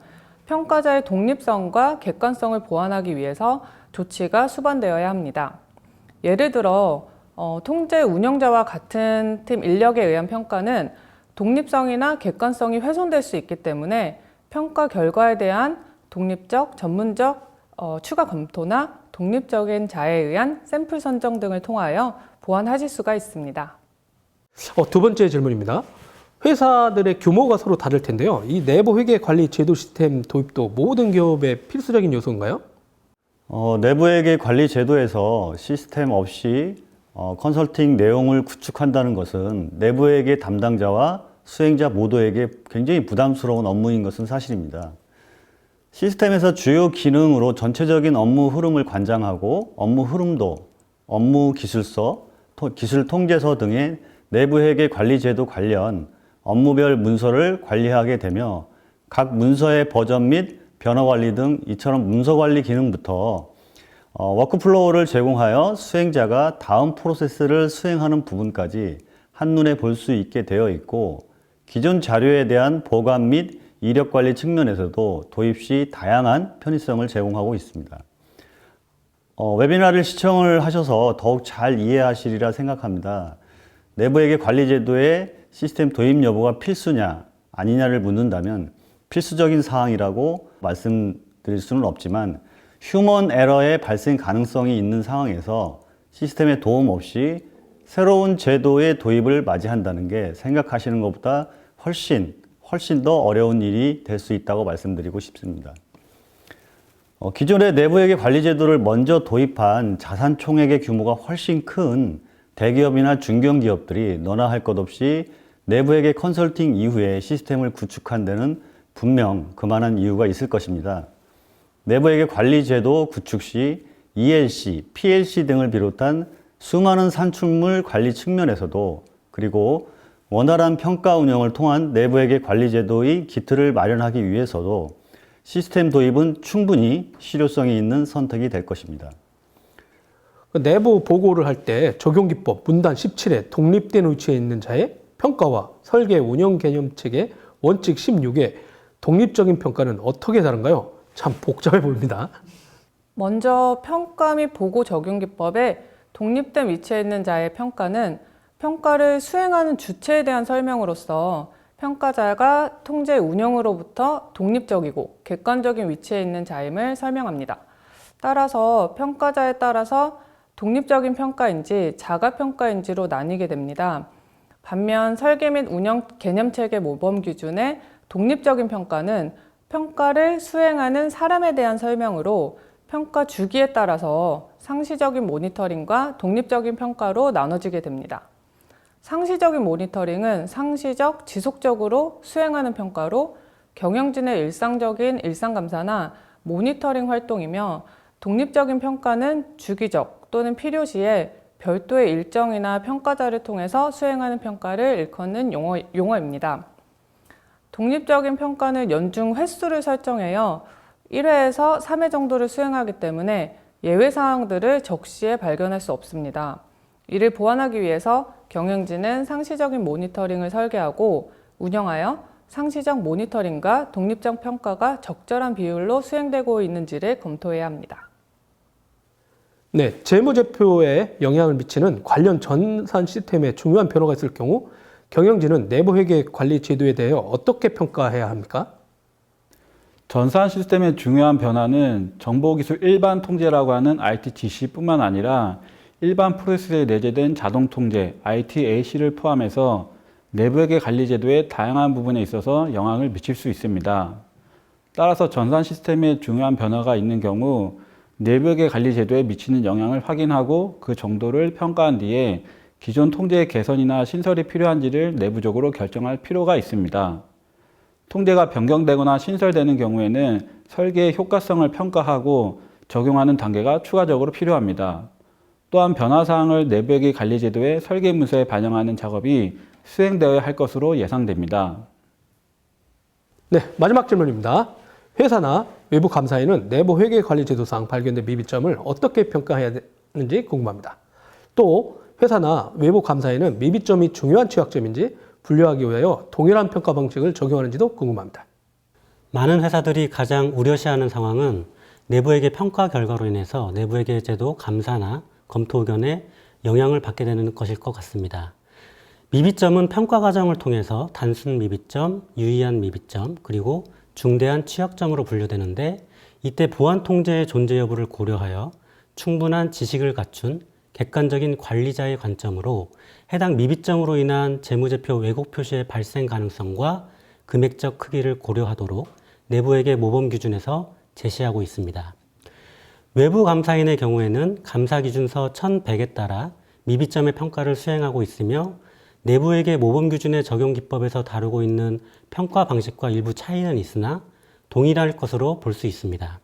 평가자의 독립성과 객관성을 보완하기 위해서 조치가 수반되어야 합니다. 예를 들어 통제 운영자와 같은 팀 인력에 의한 평가는 독립성이나 객관성이 훼손될 수 있기 때문에 평가 결과에 대한 독립적, 전문적 추가 검토나 독립적인 자에 의한 샘플 선정 등을 통하여 보완하실 수가 있습니다. 두 번째 질문입니다. 회사들의 규모가 서로 다를 텐데요. 이 내부 회계 관리 제도 시스템 도입도 모든 기업의 필수적인 요소인가요? 내부회계 관리 제도에서 시스템 없이 컨설팅 내용을 구축한다는 것은 내부회계 담당자와 수행자 모두에게 굉장히 부담스러운 업무인 것은 사실입니다. 시스템에서 주요 기능으로 전체적인 업무 흐름을 관장하고 업무 흐름도, 업무 기술서, 기술 통제서 등의 내부회계 관리 제도 관련 업무별 문서를 관리하게 되며 각 문서의 버전 및 변화 관리 등 이처럼 문서 관리 기능부터 워크플로우를 제공하여 수행자가 다음 프로세스를 수행하는 부분까지 한눈에 볼 수 있게 되어 있고, 기존 자료에 대한 보관 및 이력 관리 측면에서도 도입 시 다양한 편의성을 제공하고 있습니다. 웨비나를 시청을 하셔서 더욱 잘 이해하시리라 생각합니다. 내부회계 관리 제도의 시스템 도입 여부가 필수냐 아니냐를 묻는다면 필수적인 사항이라고 말씀드릴 수는 없지만, 휴먼 에러의 발생 가능성이 있는 상황에서 시스템의 도움 없이 새로운 제도의 도입을 맞이한다는 게 생각하시는 것보다 훨씬 더 어려운 일이 될 수 있다고 말씀드리고 싶습니다. 기존의 내부회계 관리 제도를 먼저 도입한 자산 총액의 규모가 훨씬 큰 대기업이나 중견기업들이 너나 할 것 없이 내부회계 컨설팅 이후에 시스템을 구축한 데는 분명 그만한 이유가 있을 것입니다. 내부회계 관리 제도 구축 시 ELC, PLC 등을 비롯한 수많은 산출물 관리 측면에서도, 그리고 원활한 평가 운영을 통한 내부회계 관리 제도의 기틀을 마련하기 위해서도 시스템 도입은 충분히 실효성이 있는 선택이 될 것입니다. 내부 보고를 할 때 적용기법 문단 17에 독립된 위치에 있는 자의 평가와 설계 운영 개념책의 원칙 16에 독립적인 평가는 어떻게 다른가요? 참 복잡해 보입니다. 먼저 평가 및 보고 적용 기법에 독립된 위치에 있는 자의 평가는 평가를 수행하는 주체에 대한 설명으로서 평가자가 통제 운영으로부터 독립적이고 객관적인 위치에 있는 자임을 설명합니다. 따라서 평가자에 따라서 독립적인 평가인지 자가평가인지로 나뉘게 됩니다. 반면 설계 및 운영 개념체계 모범 기준의 독립적인 평가는 평가를 수행하는 사람에 대한 설명으로 평가 주기에 따라서 상시적인 모니터링과 독립적인 평가로 나눠지게 됩니다. 상시적인 모니터링은 상시적, 지속적으로 수행하는 평가로 경영진의 일상적인 일상감사나 모니터링 활동이며, 독립적인 평가는 주기적 또는 필요시에 별도의 일정이나 평가자를 통해서 수행하는 평가를 일컫는 용어입니다. 독립적인 평가는 연중 횟수를 설정하여 1회에서 3회 정도를 수행하기 때문에 예외 사항들을 적시에 발견할 수 없습니다. 이를 보완하기 위해서 경영진은 상시적인 모니터링을 설계하고 운영하여 상시적 모니터링과 독립적 평가가 적절한 비율로 수행되고 있는지를 검토해야 합니다. 네, 재무제표에 영향을 미치는 관련 전산 시스템에 중요한 변화가 있을 경우 경영진은 내부회계 관리 제도에 대해 어떻게 평가해야 합니까? 전산 시스템의 중요한 변화는 정보기술 일반 통제라고 하는 ITGC뿐만 아니라 일반 프로세스에 내재된 자동통제 ITAC를 포함해서 내부회계 관리 제도의 다양한 부분에 있어서 영향을 미칠 수 있습니다. 따라서 전산 시스템에 중요한 변화가 있는 경우 내부회계 관리 제도에 미치는 영향을 확인하고 그 정도를 평가한 뒤에 기존 통제의 개선이나 신설이 필요한지를 내부적으로 결정할 필요가 있습니다. 통제가 변경되거나 신설되는 경우에는 설계의 효과성을 평가하고 적용하는 단계가 추가적으로 필요합니다. 또한 변화사항을 내부회계 관리 제도의 설계 문서에 반영하는 작업이 수행되어야 할 것으로 예상됩니다. 네, 마지막 질문입니다. 회사나 외부 감사에는 내부 회계 관리 제도상 발견된 미비점을 어떻게 평가해야 하는지 궁금합니다. 또 회사나 외부 감사에는 미비점이 중요한 취약점인지 분류하기 위하여 동일한 평가 방식을 적용하는지도 궁금합니다. 많은 회사들이 가장 우려시하는 상황은 내부회계 평가 결과로 인해서 내부회계 제도 감사나 검토 의견에 영향을 받게 되는 것일 것 같습니다. 미비점은 평가 과정을 통해서 단순 미비점, 유의한 미비점, 그리고 중대한 취약점으로 분류되는데, 이때 보안 통제의 존재 여부를 고려하여 충분한 지식을 갖춘 객관적인 관리자의 관점으로 해당 미비점으로 인한 재무제표 왜곡 표시의 발생 가능성과 금액적 크기를 고려하도록 내부회계 모범 기준에서 제시하고 있습니다. 외부 감사인의 경우에는 감사기준서 1100에 따라 미비점의 평가를 수행하고 있으며, 내부회계 모범 기준의 적용 기법에서 다루고 있는 평가 방식과 일부 차이는 있으나 동일할 것으로 볼 수 있습니다.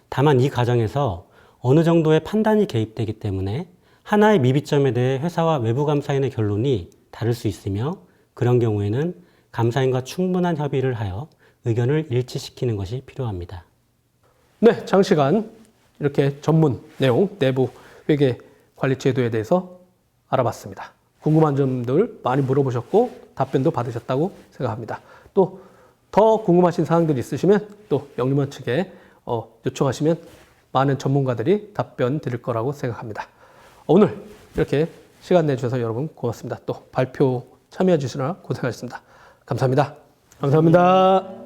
다만 이 과정에서 어느 정도의 판단이 개입되기 때문에 하나의 미비점에 대해 회사와 외부 감사인의 결론이 다를 수 있으며, 그런 경우에는 감사인과 충분한 협의를 하여 의견을 일치시키는 것이 필요합니다. 네, 장시간 이렇게 전문 내용, 내부 회계 관리 제도에 대해서 알아봤습니다. 궁금한 점들 많이 물어보셨고 답변도 받으셨다고 생각합니다. 또 더 궁금하신 사항들이 있으시면 또 영림원 측에 요청하시면 많은 전문가들이 답변 드릴 거라고 생각합니다. 오늘 이렇게 시간 내주셔서 여러분 고맙습니다. 또 발표 참여해 주시느라 고생하셨습니다. 감사합니다. 감사합니다.